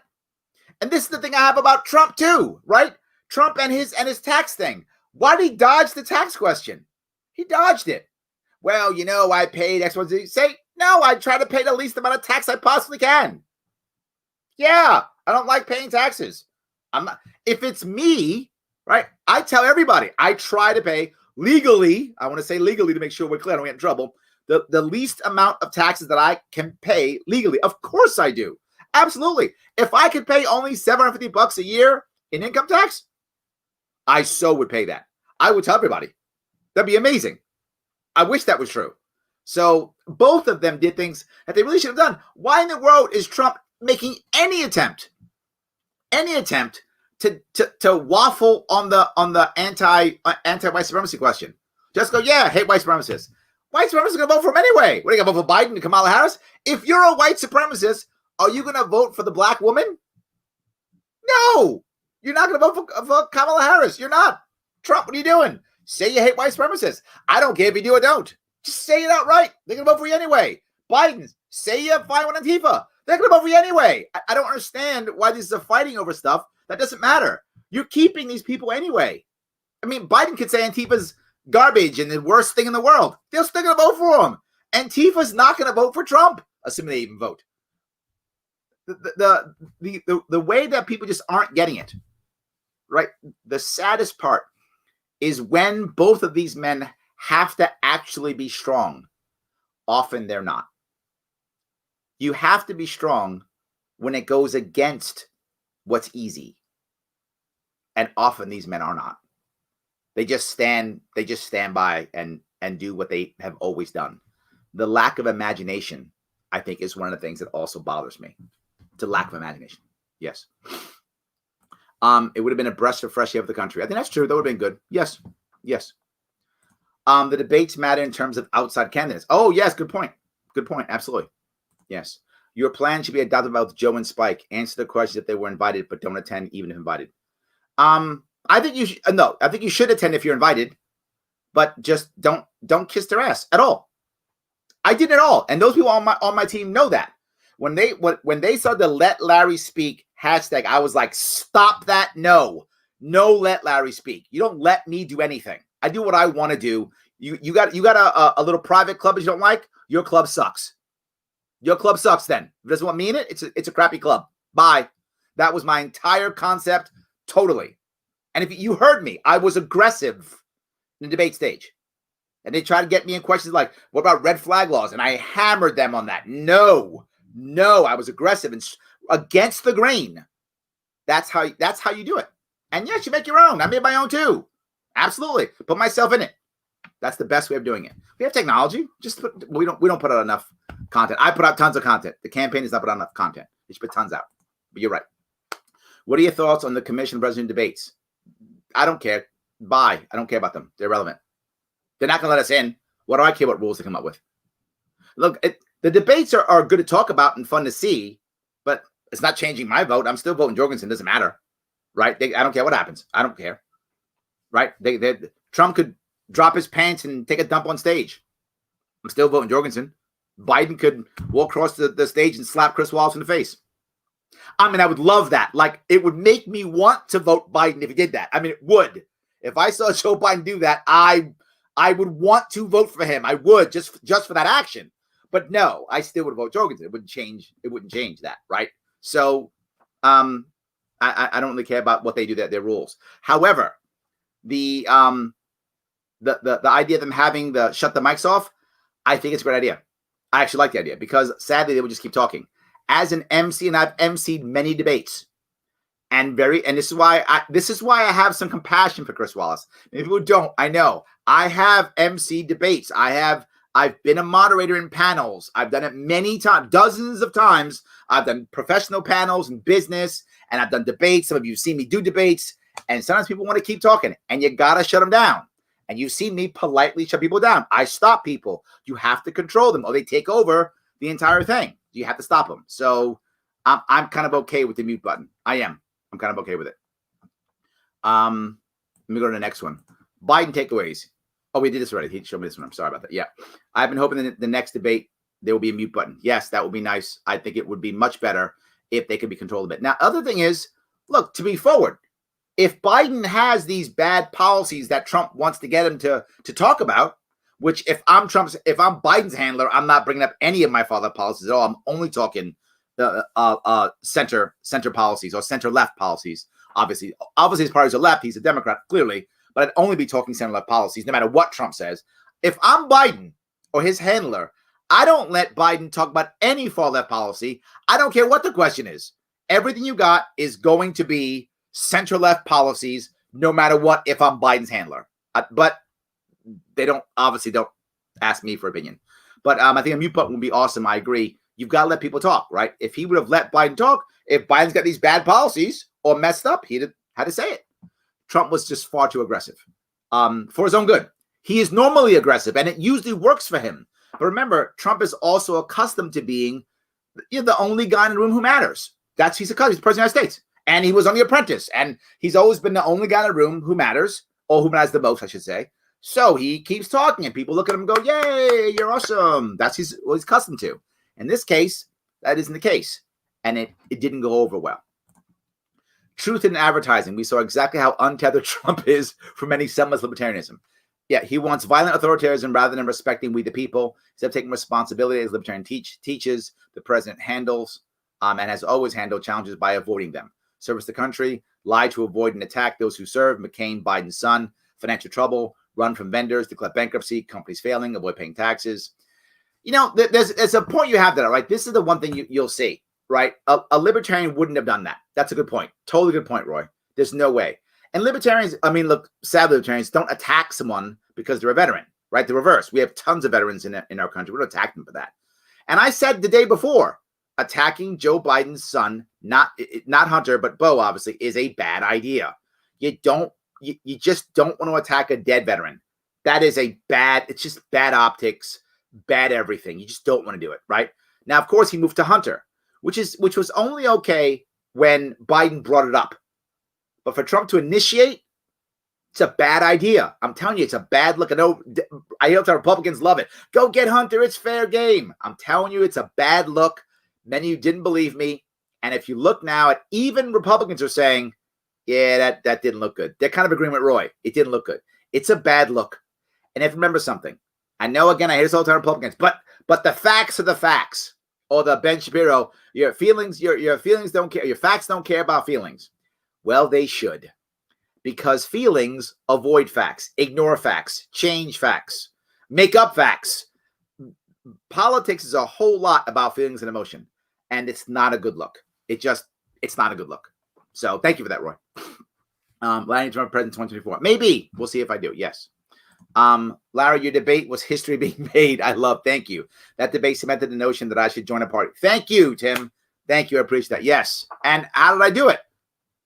And this is the thing I have about Trump too, right? Trump and his tax thing. Why did he dodge the tax question? He dodged it. Well, you know, I paid X, Y, Z. Say, no, I try to pay the least amount of tax I possibly can. Yeah, I don't like paying taxes. I'm not. If it's me, right, I tell everybody, I try to pay legally. I want to say legally to make sure we're clear, I don't get in trouble. The least amount of taxes that I can pay legally. Of course I do. Absolutely. If I could pay only $750 a year in income tax, I so would pay that. I would tell everybody. That'd be amazing. I wish that was true. So both of them did things that they really should have done. Why in the world is Trump making any attempt to waffle on the anti-white supremacy question? Just go, yeah, hate white supremacists. White supremacists are going to vote for him anyway. What are you going to vote for Biden and Kamala Harris? If you're a white supremacist, are you going to vote for the black woman? No, you're not going to vote for Kamala Harris. You're not. Trump, what are you doing? Say you hate white supremacists. I don't care if you do or don't. Just say it outright. They're going to vote for you anyway. Biden, say you're fine with Antifa. They're going to vote for you anyway. I don't understand why this is a fighting over stuff that doesn't matter. You're keeping these people anyway. I mean, Biden could say Antifa's garbage and the worst thing in the world. They're still going to vote for him. Antifa's not going to vote for Trump, assuming they even vote. The way that people just aren't getting it, right? The saddest part is when both of these men have to actually be strong. Often they're not. You have to be strong when it goes against what's easy. And often these men are not. They just stand by and do what they have always done. The lack of imagination, I think, is one of the things that also bothers me. It's a lack of imagination. Yes. It would have been a breath of fresh air of the country. I think that's true. That would have been good. Yes. Yes. The debates matter in terms of outside candidates. Oh, yes. Good point. Good point. Absolutely. Yes. Your plan should be adopted by Joe and Spike. Answer the questions if they were invited, but don't attend even if invited. I think you should. No, I think you should attend if you're invited, but just don't kiss their ass at all. I did it all, and those people on my team know that. When they saw the "Let Larry Speak" hashtag, I was like, stop that! No, let Larry speak. You don't let me do anything. I do what I want to do. You got a little private club that you don't like. Your club sucks. Your club sucks. Then if it doesn't want me in it, it's a crappy club. Bye. That was my entire concept, totally. And if you heard me, I was aggressive in the debate stage. And they tried to get me in questions like, what about red flag laws? And I hammered them on that. No, I was aggressive and against the grain. That's how you do it. And yes, you make your own. I made my own too. Absolutely. Put myself in it. That's the best way of doing it. We have technology. We don't put out enough content. I put out tons of content. The campaign does not put out enough content. They should put tons out. But you're right. What are your thoughts on the commission president debates? I don't care. Bye. I don't care about them. They're irrelevant. They're not going to let us in. What do I care what rules they come up with? Look, the debates are good to talk about and fun to see, but it's not changing my vote. I'm still voting Jorgensen. Doesn't matter, right? I don't care what happens. I don't care, right? Trump could drop his pants and take a dump on stage. I'm still voting Jorgensen. Biden could walk across the stage and slap Chris Wallace in the face. I mean, I would love that. Like, it would make me want to vote Biden if he did that. I mean, it would. If I saw Joe Biden do that, I would want to vote for him. I would just for that action. But no, I still would vote Jorgensen. It wouldn't change that, right? So, I don't really care about what they do, their rules. However, the idea of them having the shut the mics off, I think it's a great idea. I actually like the idea because sadly they would just keep talking. As an MC, and I've MC'd many debates, and this is why I have some compassion for Chris Wallace. Maybe people don't. I know I have MC debates. I've been a moderator in panels. I've done it many times, dozens of times. I've done professional panels in business, and I've done debates. Some of you have seen me do debates, and sometimes people want to keep talking, and you gotta shut them down. And you've seen me politely shut people down. I stop people. You have to control them, or they take over the entire thing. You have to stop them. So I'm kind of okay with the mute button. I am. I'm kind of okay with it. Let me go to the next one. Biden takeaways. Oh, we did this already. He showed me this one. I'm sorry about that. Yeah. I've been hoping that the next debate, there will be a mute button. Yes, that would be nice. I think it would be much better if they could be controlled a bit. Now, other thing is, look, to be forward, if Biden has these bad policies that Trump wants to get him to talk about, which if I'm Biden's handler, I'm not bringing up any of my father policies at all. I'm only talking the center policies or center left policies. Obviously his parties are left. He's a Democrat, clearly, but I'd only be talking center left policies, no matter what Trump says. If I'm Biden or his handler, I don't let Biden talk about any far left policy. I don't care what the question is. Everything you got is going to be center left policies, no matter what. If I'm Biden's handler, but they don't ask me for opinion. But I think a mute button would be awesome. I agree. You've got to let people talk, right? If he would have let Biden talk, if Biden's got these bad policies or messed up, he'd have had to say it. Trump was just far too aggressive for his own good. He is normally aggressive, and it usually works for him. But remember, Trump is also accustomed to being the only guy in the room who matters. He's the president of the United States. And he was on The Apprentice. And he's always been the only guy in the room who matters, or who matters the most, I should say. So he keeps talking, and people look at him and go, yay, you're awesome. That's what he's accustomed to. In this case, that isn't the case. And it didn't go over well. Truth in advertising. We saw exactly how untethered Trump is from any semblance of libertarianism. Yeah, he wants violent authoritarianism rather than respecting we the people. Instead of taking responsibility as libertarian teaches, the president handles and has always handled challenges by avoiding them. Service the country, lie to avoid and attack those who serve, McCain, Biden's son, financial trouble, run from vendors, declare bankruptcy, companies failing, avoid paying taxes. There's a point you have there, right? This is the one thing you'll see, right? A libertarian wouldn't have done that. That's a good point. Totally good point, Roy. There's no way. And libertarians, sadly, libertarians don't attack someone because they're a veteran, right? The reverse. We have tons of veterans in our country. We don't attack them for that. And I said the day before, attacking Joe Biden's son, not Hunter, but Beau, obviously, is a bad idea. You just don't want to attack a dead veteran. That is it's just bad optics, bad everything. You just don't want to do it, right? Now, of course, he moved to Hunter, which was only okay when Biden brought it up. But for Trump to initiate, It's a bad idea. I'm telling you, it's a bad look. I know I hear the Republicans love it. Go get Hunter. It's fair game. I'm telling you, it's a bad look. Many of you didn't believe me. And if you look now at even Republicans are saying, yeah, that didn't look good. They're kind of agreeing with Roy. It didn't look good. It's a bad look. And if you remember something, I know, again, I hear this all the time, Republicans, but the facts are the facts. Or the Ben Shapiro, your feelings, your feelings don't care. Your facts don't care about feelings. Well, they should. Because feelings avoid facts, ignore facts, change facts, make up facts. Politics is a whole lot about feelings and emotion, and it's not a good look. It's not a good look. So thank you for that, Roy. Larry to run president 2024. Maybe. We'll see if I do. Yes. Larry, your debate was history being made. Thank you. That debate cemented the notion that I should join a party. Thank you, Tim. Thank you. I appreciate that. Yes. And how did I do it?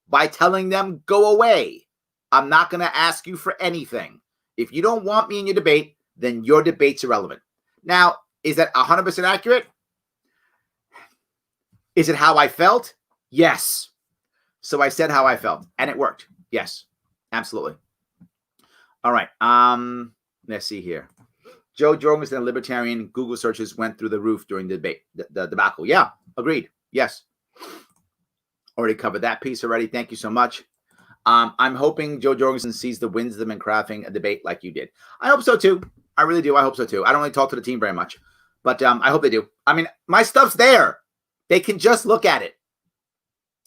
By telling them, go away. I'm not going to ask you for anything. If you don't want me in your debate, then your debate's irrelevant. Now, is that 100% accurate? Is it how I felt? Yes. So I said how I felt, and it worked. Yes, absolutely. All right. Let's see here. Joe Jorgensen, a libertarian, Google searches went through the roof during the debate, the debacle. Yeah, agreed. Yes. Already covered that piece already. Thank you so much. I'm hoping Joe Jorgensen sees the wisdom in crafting a debate like you did. I hope so too. I really do. I hope so too. I don't really talk to the team very much, but I hope they do. I mean, my stuff's there. They can just look at it.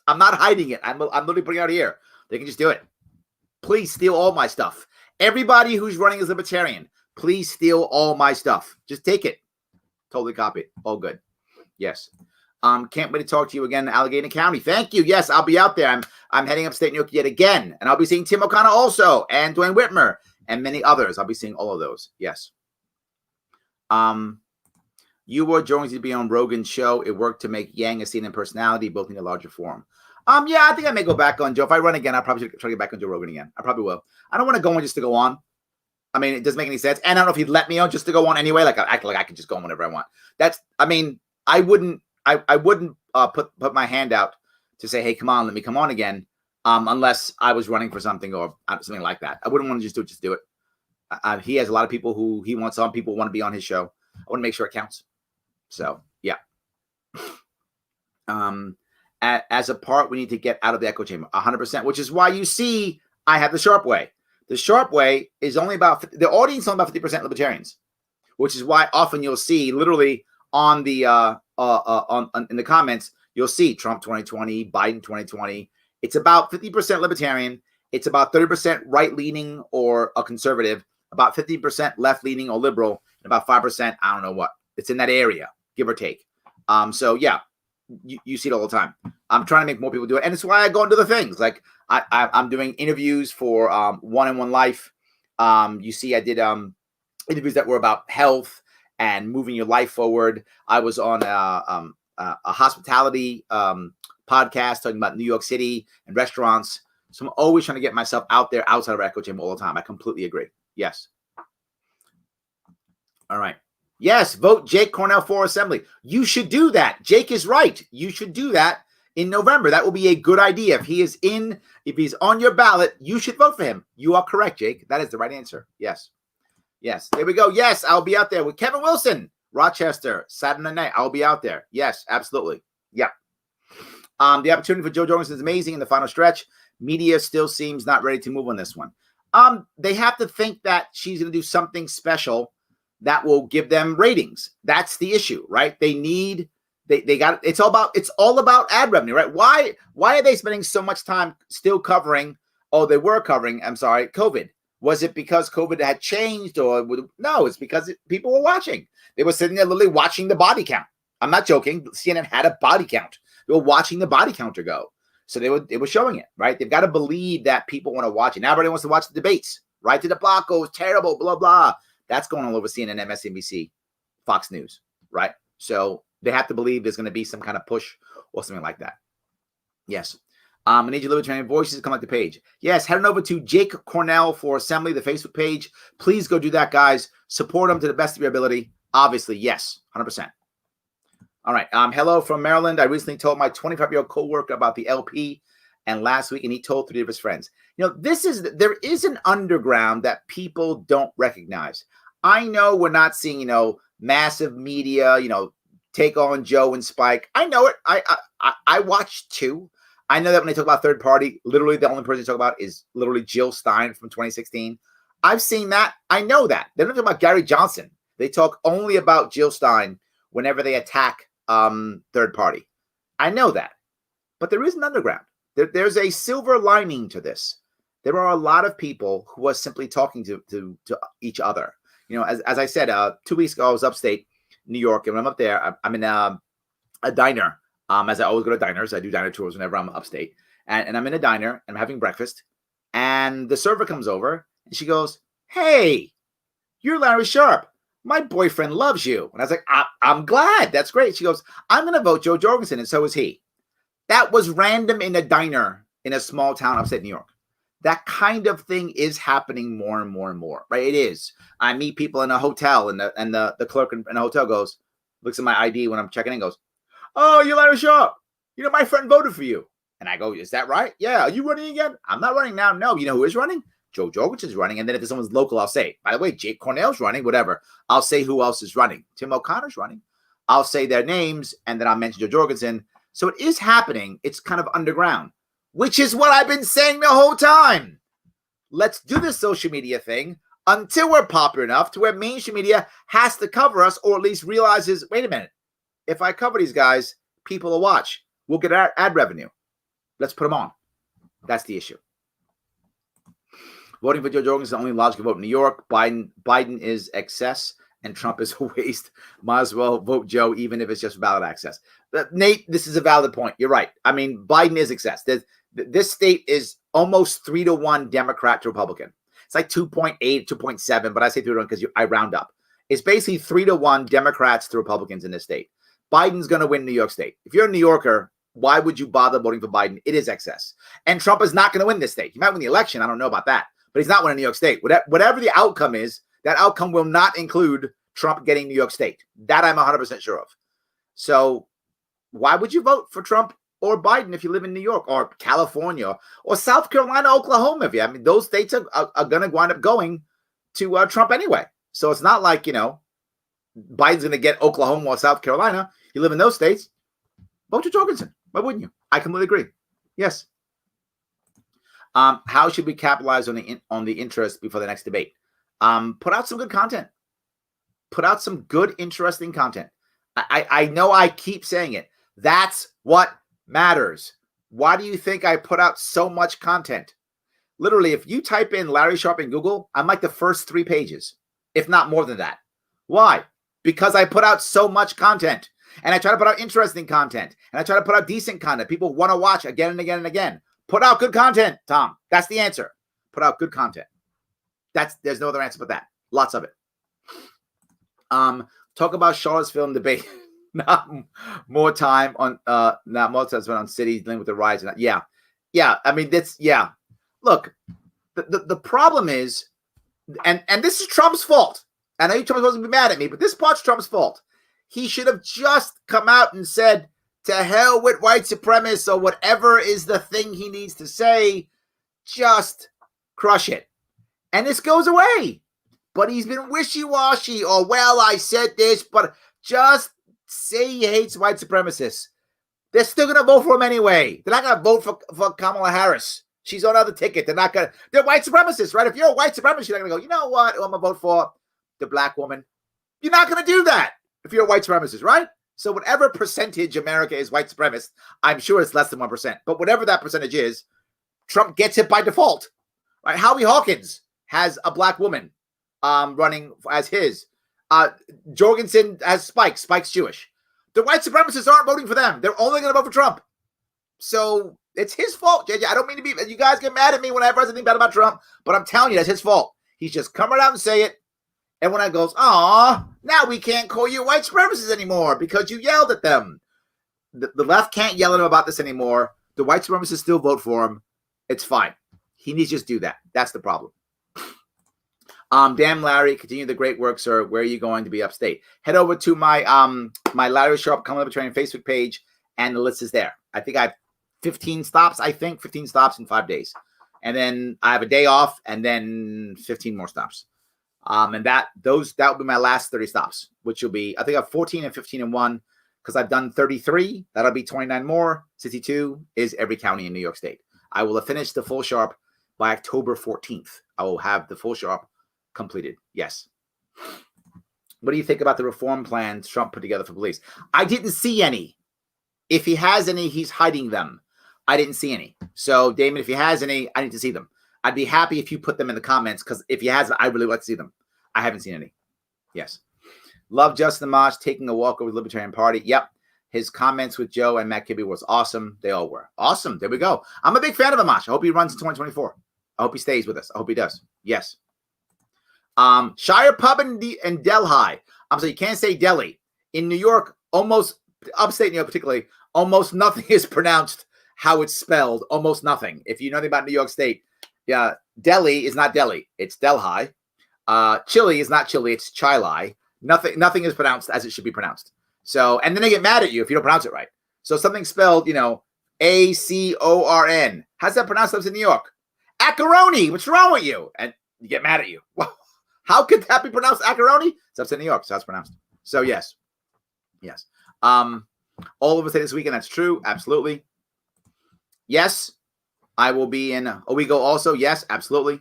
I'm not hiding it. I'm literally putting it out here. They can just do it. Please steal all my stuff. Everybody who's running as libertarian, please steal all my stuff. Just take it. Totally copy it. All good. Yes. Can't wait to talk to you again in Allegheny County. Thank you. Yes, I'll be out there. I'm heading upstate New York yet again, and I'll be seeing Tim O'Connor also, and Dwayne Whitmer, and many others. I'll be seeing all of those. Yes. You were going to be on Rogan's show. It worked to make Yang a CNN personality, both in a larger forum. Yeah, I think I may go back on Joe. If I run again, I'll probably try to get back on Joe Rogan again. I probably will. I don't want to go on just to go on. I mean, it doesn't make any sense. And I don't know if he'd let me on just to go on anyway. Like I act like I could just go on whenever I want. I wouldn't put my hand out to say, hey, come on, let me come on again. Unless I was running for something or something like that. I wouldn't want to just do it. He has a lot of people who he wants on. People want to be on his show. I want to make sure it counts. So, yeah. As a part, we need to get out of the echo chamber 100%, which is why you see I have the Sharpe Way. The Sharpe Way is only about, the audience is only about 50% libertarians, which is why often you'll see literally on the, in the comments, you'll see Trump 2020, Biden 2020. It's about 50% libertarian. It's about 30% right-leaning or a conservative, about 50% left-leaning or liberal, and about 5%, I don't know what. It's in that area, give or take. So, yeah. You see it all the time. I'm trying to make more people do it. And it's why I go into the things. Like I'm doing interviews for One-on-One Life. You see, I did interviews that were about health and moving your life forward. I was on a hospitality podcast talking about New York City and restaurants. So I'm always trying to get myself out there outside of our echo chamber all the time. I completely agree. Yes. All right. Yes, vote Jake Cornell for assembly. You should do that. Jake is right. You should do that in November. That will be a good idea. If he's on your ballot, you should vote for him. You are correct, Jake. That is the right answer. Yes. Yes. There we go. Yes, I'll be out there with Kevin Wilson, Rochester, Saturday night. I'll be out there. Yes, absolutely. Yeah. The opportunity for Joe Jorgensen is amazing in the final stretch. Media still seems not ready to move on this one. They have to think that she's going to do something special that will give them ratings. That's the issue, right? It's all about ad revenue, right? Why are they spending so much time still covering? Oh, they were covering, COVID. Was it because COVID had changed no, it's because people were watching. They were sitting there literally watching the body count. I'm not joking. CNN had a body count. They were watching the body counter go. So they were showing it, right? They've got to believe that people want to watch it. Now everybody wants to watch the debates, right? The debacle is terrible, blah, blah. That's going all over CNN, MSNBC, Fox News, right? So they have to believe there's going to be some kind of push or something like that. Yes. I need your libertarian voices to come on the page. Yes, head on over to Jake Cornell for Assembly, the Facebook page. Please go do that, guys. Support them to the best of your ability. Obviously, yes, 100%. All right. Hello from Maryland. I recently told my 25-year-old coworker about the LP and last week, and he told 3 of his friends. There is an underground that people don't recognize. I know we're not seeing, massive media, take on Joe and Spike. I know it. I watched 2. I know that when they talk about third party, literally the only person they talk about is literally Jill Stein from 2016. I've seen that. I know that. They don't talk about Gary Johnson. They talk only about Jill Stein whenever they attack third party. I know that. But there is an underground. There's a silver lining to this. There are a lot of people who are simply talking to each other. As I said, 2 weeks ago, I was upstate New York, and when I'm up there, I'm in a diner. As I always go to diners, I do diner tours whenever I'm upstate, and I'm in a diner and I'm having breakfast, and the server comes over and she goes, "Hey, you're Larry Sharpe. My boyfriend loves you." And I was like, I'm glad. That's great. She goes, "I'm going to vote Joe Jorgensen, and so is he." That was random in a diner in a small town upstate New York. That kind of thing is happening more and more and more, right? It is. I meet people in a hotel, and the clerk in a hotel looks at my ID when I'm checking in, goes, "Oh, you're Larry Sharpe. My friend voted for you." And I go, "Is that right? Yeah. Are you running again?" "I'm not running now." "No." "You know who is running? Joe Jorgensen's running." And then if there's someone's local, I'll say, "By the way, Jake Cornell's running," whatever. I'll say who else is running. Tim O'Connor's running. I'll say their names, and then I'll mention Joe Jorgensen. So it is happening. It's kind of underground, which is what I've been saying the whole time. Let's do this social media thing until we're popular enough to where mainstream media has to cover us, or at least realizes, wait a minute, if I cover these guys, people will watch. We'll get ad revenue. Let's put them on. That's the issue. Voting for Joe Jorgensen is the only logical vote in New York. Biden is excess, and Trump is a waste. Might as well vote Joe, even if it's just ballot access. But Nate, this is a valid point. You're right. I mean, Biden is excess. This state is almost 3-1 Democrat to Republican. It's like 2.8, 2.7, but I say 3-1 because I round up. It's basically 3-1 Democrats to Republicans in this state. Biden's going to win New York State. If you're a New Yorker, why would you bother voting for Biden? It is excess. And Trump is not going to win this state. He might win the election. I don't know about that. But he's not winning New York State. Whatever the outcome is, that outcome will not include Trump getting New York State. That I'm 100% sure of. So why would you vote for Trump or Biden if you live in New York or California or South Carolina, Oklahoma? I mean, those states are going to wind up going to Trump anyway. So it's not like, Biden's going to get Oklahoma or South Carolina. You live in those states, vote for Jorgensen. Why wouldn't you? I completely agree. Yes. How should we capitalize on the interest before the next debate? Put out some good content. Put out some good, interesting content. I know I keep saying it. That's what matters. Why do you think I put out so much content? Literally, if you type in Larry Sharpe in Google, I'm like the first 3 pages, if not more than that. Why? Because I put out so much content, and I try to put out interesting content, and I try to put out decent content people want to watch again and again and again. Put out good content, Tom. That's the answer. Put out good content. There's no other answer but that. Lots of it. Talk about Charlottesville debate. Not more time spent on cities dealing with the riots. Yeah. I mean, Look, the problem is, and this is Trump's fault. I know Trump's supposed to be mad at me, but this part's Trump's fault. He should have just come out and said, to hell with white supremacists, or whatever is the thing he needs to say. Just crush it. And this goes away. But he's been wishy-washy, or, well, I said this, but just say he hates white supremacists. They're still going to vote for him anyway. They're not going to vote for Kamala Harris. She's on another ticket. They're white supremacists, right? If you're a white supremacist, you're not going to go, you know what? I'm going to vote for the black woman. You're not going to do that if you're a white supremacist, right? So whatever percentage America is white supremacist, I'm sure it's less than 1%. But whatever that percentage is, Trump gets it by default. Right? Howie Hawkins has a black woman running as his. Jorgensen has Spike. Spike's Jewish. The white supremacists aren't voting for them. They're only going to vote for Trump. So it's his fault, JJ. I don't mean to be. You guys get mad at me whenever I say anything bad about Trump, but I'm telling you, that's his fault. He's just come right out and say it. And when I goes, now we can't call you white supremacists anymore because you yelled at them. The left can't yell at him about this anymore. The white supremacists still vote for him. It's fine. He needs to just do that. That's the problem. Damn, Larry, continue the great work, sir. Where are you going to be upstate? Head over to my my Larry Sharpe Coming Up Training Facebook page, and the list is there. I think I have 15 stops, I think, 15 stops in 5 days. And then I have a day off and then 15 more stops. And that will be my last 30 stops, which will be, I think I have 14 and 15 and 1 because I've done 33. That'll be 29 more. 62 is every county in New York State. I will have finished the full Sharpe by October 14th. I will have the full Sharpe completed. Yes. What do you think about the reform plans Trump put together for police? I didn't see any. If he has any, he's hiding them. I didn't see any. So, Damon, if he has any, I need to see them. I'd be happy if you put them in the comments because if he has, I really like to see them. I haven't seen any. Yes. Love Justin Amash taking a walk over the Libertarian Party. Yep. His comments with Joe and Matt Kibbe was awesome. They all were. Awesome. There we go. I'm a big fan of Amash. I hope he runs in 2024. I hope he stays with us. I hope he does. Yes. Shire Pub in Delhi. I'm sorry, you can't say Delhi. In New York, almost upstate New York particularly, almost nothing is pronounced how it's spelled. Almost nothing. If you know anything about New York State, yeah, Delhi is not Delhi. It's Delhi. Chile is not Chile. It's Chile. Nothing is pronounced as it should be pronounced. So, and then they get mad at you if you don't pronounce it right. So something spelled, Acorn. How's that pronounced up in New York? Acaroni. What's wrong with you? And you get mad at you. Well, how could that be pronounced acaroni? It's upstate New York, so that's pronounced. So yes. Yes. All of us say this weekend, that's true. Absolutely. Yes. I will be in Owego also. Yes, absolutely.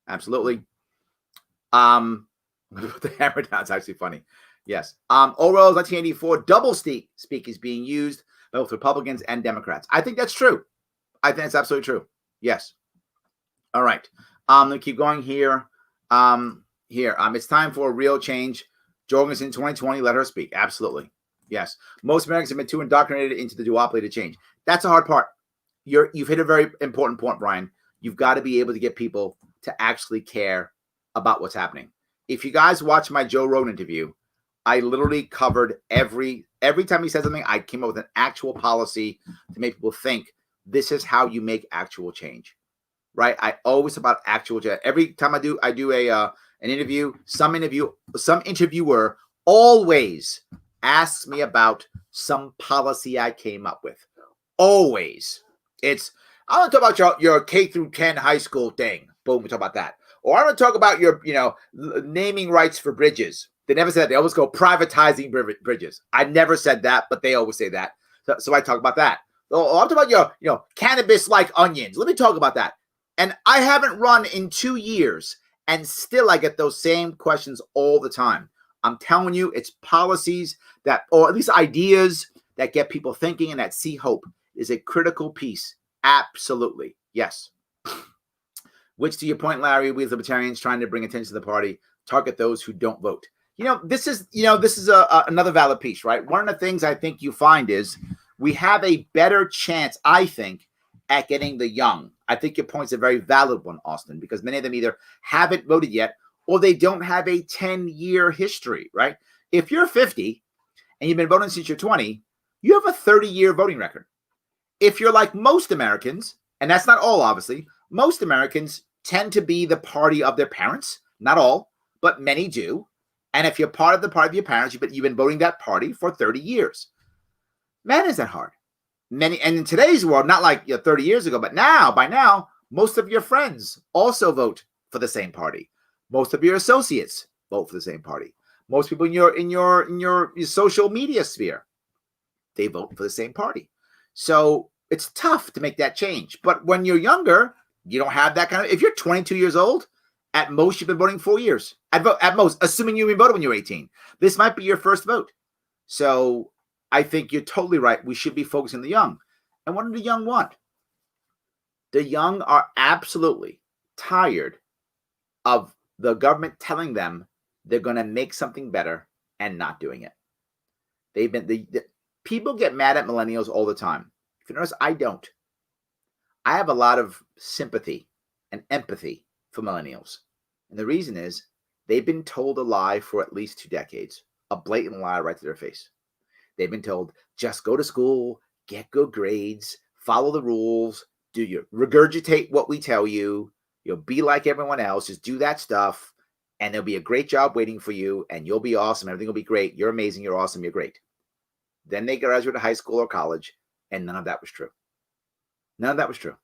Absolutely. The hammer down. It's actually funny. Yes. Orwell's 1984 double speak is being used by both Republicans and Democrats. I think that's true. I think that's absolutely true. Yes. All right. Let me keep going here. It's time for a real change. Jorgensen 2020, let her speak. Absolutely. Yes. Most Americans have been too indoctrinated into the duopoly to change. That's a hard part. You've hit a very important point, Brian. You've got to be able to get people to actually care about what's happening. If you guys watch my Joe Rogan interview, I literally covered every time he said something, I came up with an actual policy to make people think this is how you make actual change. Right? I always about actual change. Every time I do an interview, some interviewer always asks me about some policy I came up with. Always. I want to talk about your K through 10 high school thing. Boom, we talk about that. Or I want to talk about your, naming rights for bridges. They never said that. They always go privatizing bridges. I never said that, but they always say that. So I talk about that. Oh, I'm talking about your, cannabis-like onions. Let me talk about that. And I haven't run in 2 years, and still I get those same questions all the time. I'm telling you, it's policies that, or at least ideas that get people thinking and that see hope is a critical piece. Absolutely. Yes. Which, to your point, Larry, we as libertarians trying to bring attention to the party, target those who don't vote. This is another valid piece, right? One of the things I think you find is we have a better chance, I think, at getting the young. I think your point's a very valid one, Austin, because many of them either haven't voted yet or they don't have a 10-year history, right? If you're 50 and you've been voting since you're 20, you have a 30-year voting record. If you're like most Americans, and that's not all, obviously, most Americans tend to be the party of their parents. Not all, but many do. And if you're part of the party of your parents, you've been voting that party for 30 years. Man, is that hard. And in today's world, not like 30 years ago, but by now, most of your friends also vote for the same party. Most of your associates vote for the same party. Most people in your social media sphere, they vote for the same party. So it's tough to make that change. But when you're younger, you don't have that kind of. If you're 22 years old, at most you've been voting 4 years. At most, assuming you voted when you were 18. This might be your first vote. So I think you're totally right. We should be focusing on the young. And what do the young want? The young are absolutely tired of the government telling them they're going to make something better and not doing it. People get mad at millennials all the time. If you notice, I don't. I have a lot of sympathy and empathy for millennials. And the reason is they've been told a lie for at least 2 decades, a blatant lie right to their face. They've been told, just go to school, get good grades, follow the rules, regurgitate what we tell you, you'll be like everyone else, just do that stuff, and there'll be a great job waiting for you, and you'll be awesome, everything will be great, you're amazing, you're awesome, you're great. Then they graduate high school or college, and none of that was true. None of that was true.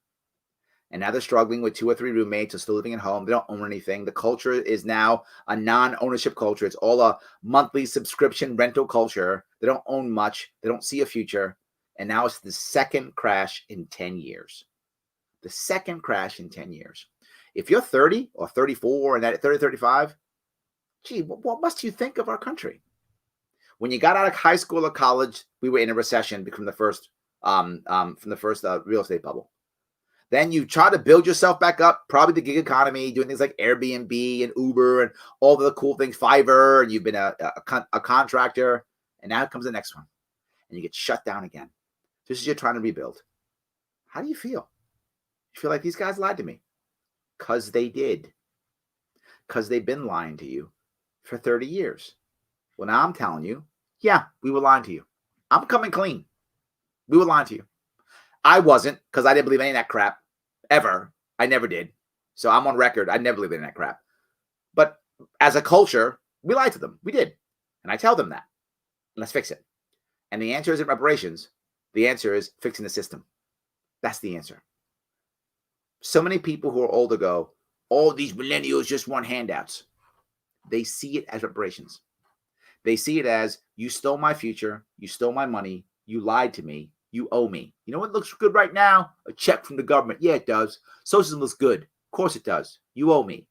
And now they're struggling with 2 or 3 roommates and still living at home. They don't own anything. The culture is now a non-ownership culture. It's all a monthly subscription rental culture. They don't own much. They don't see a future. And now it's the second crash in 10 years. The second crash in 10 years. If you're 30 or 34 and at 30, 35, gee, what must you think of our country? When you got out of high school or college, we were in a recession from the first real estate bubble. Then you try to build yourself back up, probably the gig economy, doing things like Airbnb and Uber and all the cool things, Fiverr, and you've been a contractor. And now comes the next one. And you get shut down again. Just as you're trying to rebuild. How do you feel? You feel like these guys lied to me? Because they did. Because they've been lying to you for 30 years. Well, now I'm telling you, yeah, we were lying to you. I'm coming clean. We were lying to you. I wasn't, because I didn't believe any of that crap. Ever. I never did. So I'm on record. I never believed in that crap. But as a culture, we lied to them. We did. And I tell them that. Let's fix it. And the answer isn't reparations. The answer is fixing the system. That's the answer. So many people who are older go, all these millennials just want handouts. They see it as reparations. They see it as, you stole my future. You stole my money. You lied to me. You owe me. You know what looks good right now? A check from the government. Yeah, it does. Socialism looks good. Of course it does. You owe me.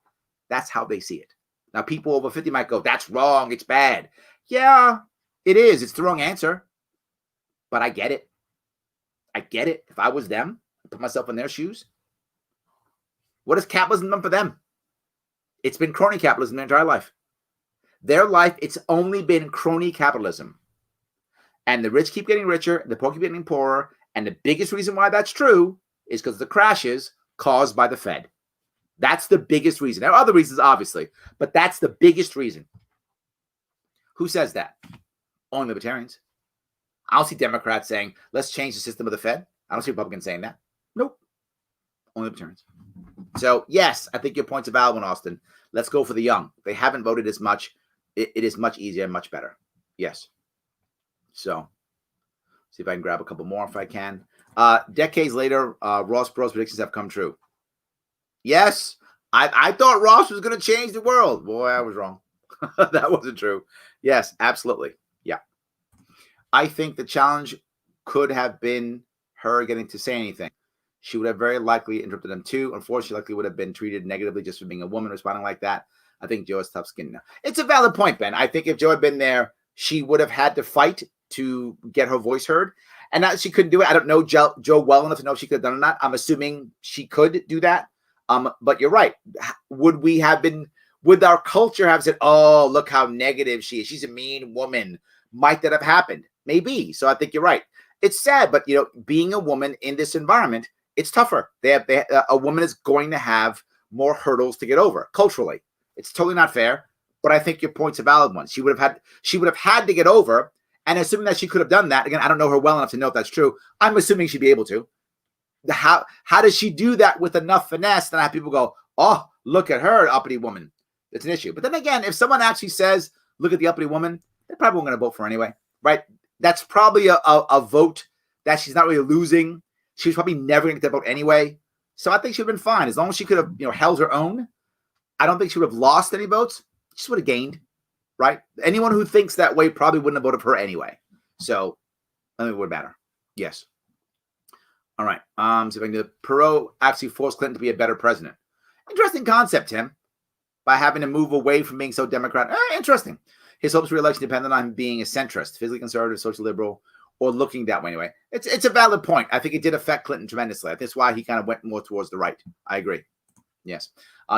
That's how they see it. Now, people over 50 might go, that's wrong. It's bad. Yeah, it is. It's the wrong answer. But I get it. I get it. If I was them, I'd put myself in their shoes. What has capitalism done for them? It's been crony capitalism their entire life. Their life, it's only been crony capitalism. And the rich keep getting richer, and the poor keep getting poorer. And the biggest reason why that's true is because the crashes caused by the Fed. That's the biggest reason. There are other reasons, obviously, but that's the biggest reason. Who says that? Only libertarians. I don't see Democrats saying, let's change the system of the Fed. I don't see Republicans saying that. Nope. Only libertarians. So, yes, I think your point's a valid one, Austin. Let's go for the young. They haven't voted as much. It is much easier and much better. Yes. So, see if I can grab a couple more if I can. Decades later, Ross Perot's predictions have come true. Yes, I thought Ross was going to change the world. Boy, I was wrong. That wasn't true. Yes, absolutely. Yeah. I think the challenge could have been her getting to say anything. She would have very likely interrupted them too. Unfortunately, likely would have been treated negatively just for being a woman responding like that. I think Joe has tough skin now. It's a valid point, Ben. I think if Joe had been there, she would have had to fight to get her voice heard. And that she couldn't do it. I don't know Joe well enough to know if she could have done it or not. I'm assuming she could do that. But you're right. Would our culture have said, oh, look how negative she is. She's a mean woman. Might that have happened? Maybe. So I think you're right. It's sad, but being a woman in this environment, it's tougher. A woman is going to have more hurdles to get over culturally. It's totally not fair. But I think your point's a valid one. She would have had to get over, and assuming that she could have done that, again, I don't know her well enough to know if that's true. I'm assuming she'd be able to. How does she do that with enough finesse that I have people go, oh, look at her, uppity woman? It's an issue. But then again, if someone actually says, look at the uppity woman, they're probably going to vote for her anyway, right? That's probably a vote that she's not really losing. She's probably never going to get that vote anyway. So I think she would have been fine. As long as she could have held her own, I don't think she would have lost any votes. She would have gained, right? Anyone who thinks that way probably wouldn't have voted for her anyway. So I think it would matter. Yes. All right. So if I can do Perot actually forced Clinton to be a better president. Interesting concept, Tim. By having to move away from being so Democrat. Interesting. His hopes for re-election depended on him being a centrist, physically conservative, social liberal, or looking that way anyway. It's a valid point. I think it did affect Clinton tremendously. That's why he kind of went more towards the right. I agree. Yes.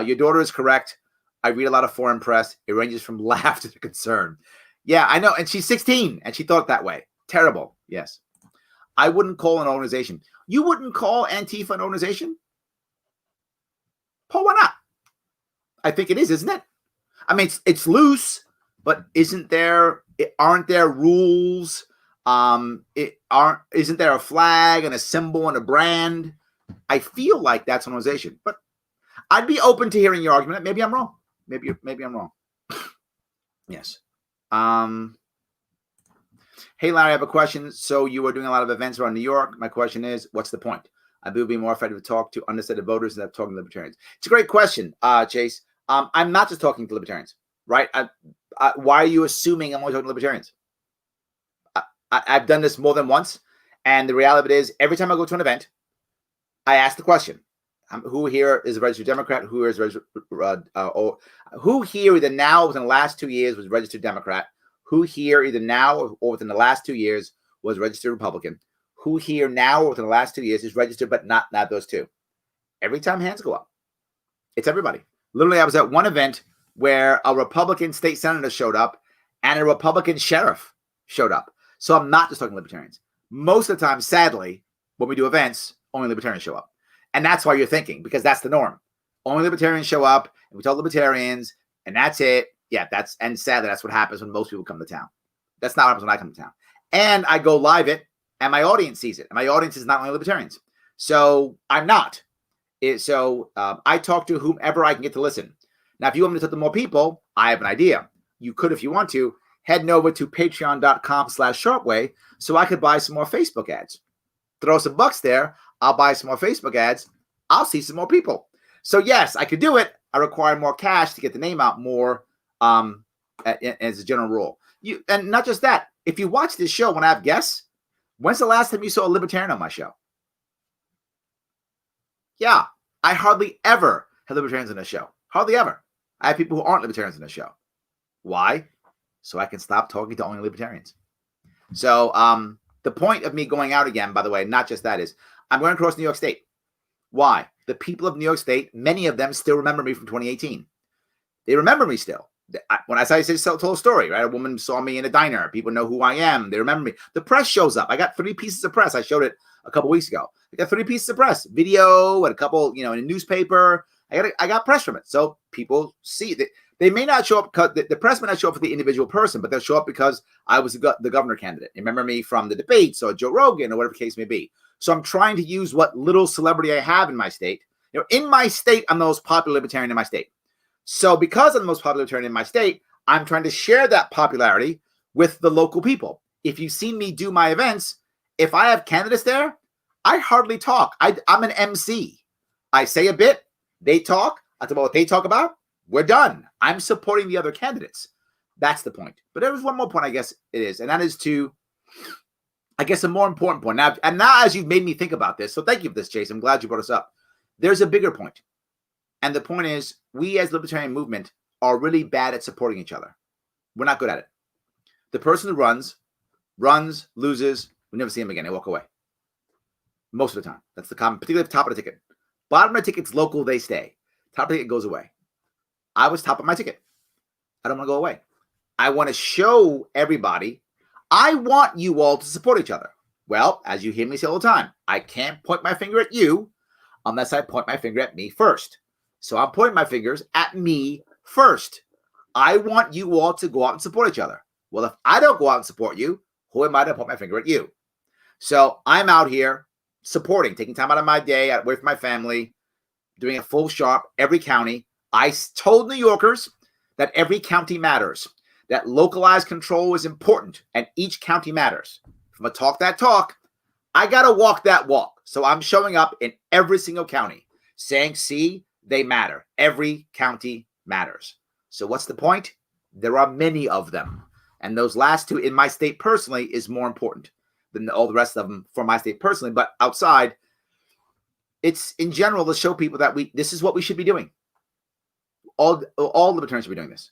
Your daughter is correct. I read a lot of foreign press. It ranges from laughter to concern. Yeah, I know. And she's 16, and she thought that way. Terrible. Yes. I wouldn't call an organization. You wouldn't call Antifa an organization? Paul, why not? I think it is, isn't it? I mean, it's loose, but aren't there rules? Isn't there a flag and a symbol and a brand? I feel like that's an organization, but I'd be open to hearing your argument. Maybe I'm wrong. Maybe I'm wrong. Yes. Hey, Larry, I have a question. So you are doing a lot of events around New York. My question is, what's the point? I believe it would be more effective to talk to undecided voters than talking to libertarians. It's a great question, Chase. I'm not just talking to libertarians, right? Why are you assuming I'm only talking to libertarians? I've done this more than once, and the reality of it is, every time I go to an event, I ask the question: who here is a registered Democrat? Who is who here either now or within the last 2 years was a registered Democrat? Who here either now or within the last 2 years was a registered Republican? Who here now or within the last 2 years is registered but not those two? Every time hands go up, it's everybody. Literally, I was at one event where a Republican state senator showed up and a Republican sheriff showed up. So I'm not just talking libertarians. Most of the time, sadly, when we do events, only libertarians show up. And that's why you're thinking, because that's the norm. Only libertarians show up, and we tell libertarians, and that's it. Yeah, and sadly, that's what happens when most people come to town. That's not what happens when I come to town. And I go live it, and my audience sees it. And my audience is not only libertarians. So I'm not. I talk to whomever I can get to listen. Now, if you want me to talk to more people, I have an idea. You could, if you want to, head over to patreon.com/Sharpe so I could buy some more Facebook ads. Throw some bucks there. I'll buy some more Facebook ads. I'll see some more people. So yes, I could do it. I require more cash to get the name out more as a general rule. And not just that. If you watch this show when I have guests, when's the last time you saw a libertarian on my show? Yeah, I hardly ever have libertarians on the show. Hardly ever. I have people who aren't libertarians on the show. Why? So I can stop talking to only libertarians. So the point of me going out again, by the way, not just that, is I'm going across New York State. Why? The people of New York State, many of them still remember me from 2018. They remember me still. When I told a story, right? A woman saw me in a diner. People know who I am. They remember me. The press shows up. I got 3 pieces of press. I showed it a couple weeks ago. I got 3 pieces of press, video, and a couple, in a newspaper. I got press from it. So people see that. They may not show up because the press may not show up for the individual person, but they'll show up because I was the governor candidate. You remember me from the debates or Joe Rogan or whatever the case may be. So I'm trying to use what little celebrity I have in my state. In my state, I'm the most popular libertarian in my state. So because I'm the most popular libertarian in my state, I'm trying to share that popularity with the local people. If you've seen me do my events, if I have candidates there, I hardly talk. I'm an MC. I say a bit, they talk, I talk about what they talk about, we're done. I'm supporting the other candidates. That's the point. But there was one more point, I guess it is, and that is a more important point. Now, as you've made me think about this, so thank you for this, Chase. I'm glad you brought us up. There's a bigger point. And the point is, we as the libertarian movement are really bad at supporting each other. We're not good at it. The person who runs, loses, we never see him again. They walk away. Most of the time. That's the common, particularly at the top of the ticket. Bottom of the ticket's local, they stay. Top of the ticket goes away. I was top of my ticket. I don't want to go away. I want to show everybody, I want you all to support each other. Well, as you hear me say all the time, I can't point my finger at you unless I point my finger at me first. So I'm pointing my fingers at me first. I want you all to go out and support each other. Well, if I don't go out and support you, who am I to point my finger at you? So I'm out here supporting, taking time out of my day, away from my family, doing a full Sharpe, every county. I told New Yorkers that every county matters, that localized control is important, and each county matters. If I'm going to talk that talk, I got to walk that walk. So I'm showing up in every single county saying, see, they matter. Every county matters. So what's the point? There are many of them. And those last 2 in my state personally is more important than all the rest of them for my state personally. But outside, it's in general to show people that this is what we should be doing. All libertarians should be doing this.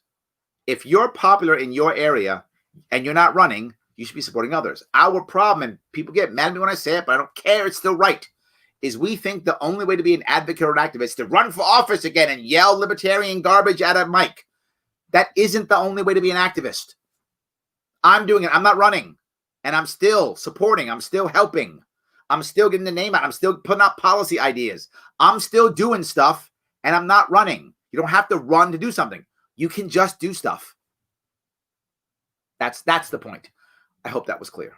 If you're popular in your area and you're not running, you should be supporting others. Our problem, and people get mad at me when I say it, but I don't care, it's still right, is we think the only way to be an advocate or an activist is to run for office again and yell libertarian garbage at a mic. That isn't the only way to be an activist. I'm doing it. I'm not running. And I'm still supporting. I'm still helping. I'm still getting the name out. I'm still putting out policy ideas. I'm still doing stuff, and I'm not running. You don't have to run to do something. You can just do stuff. That's the point. I hope that was clear.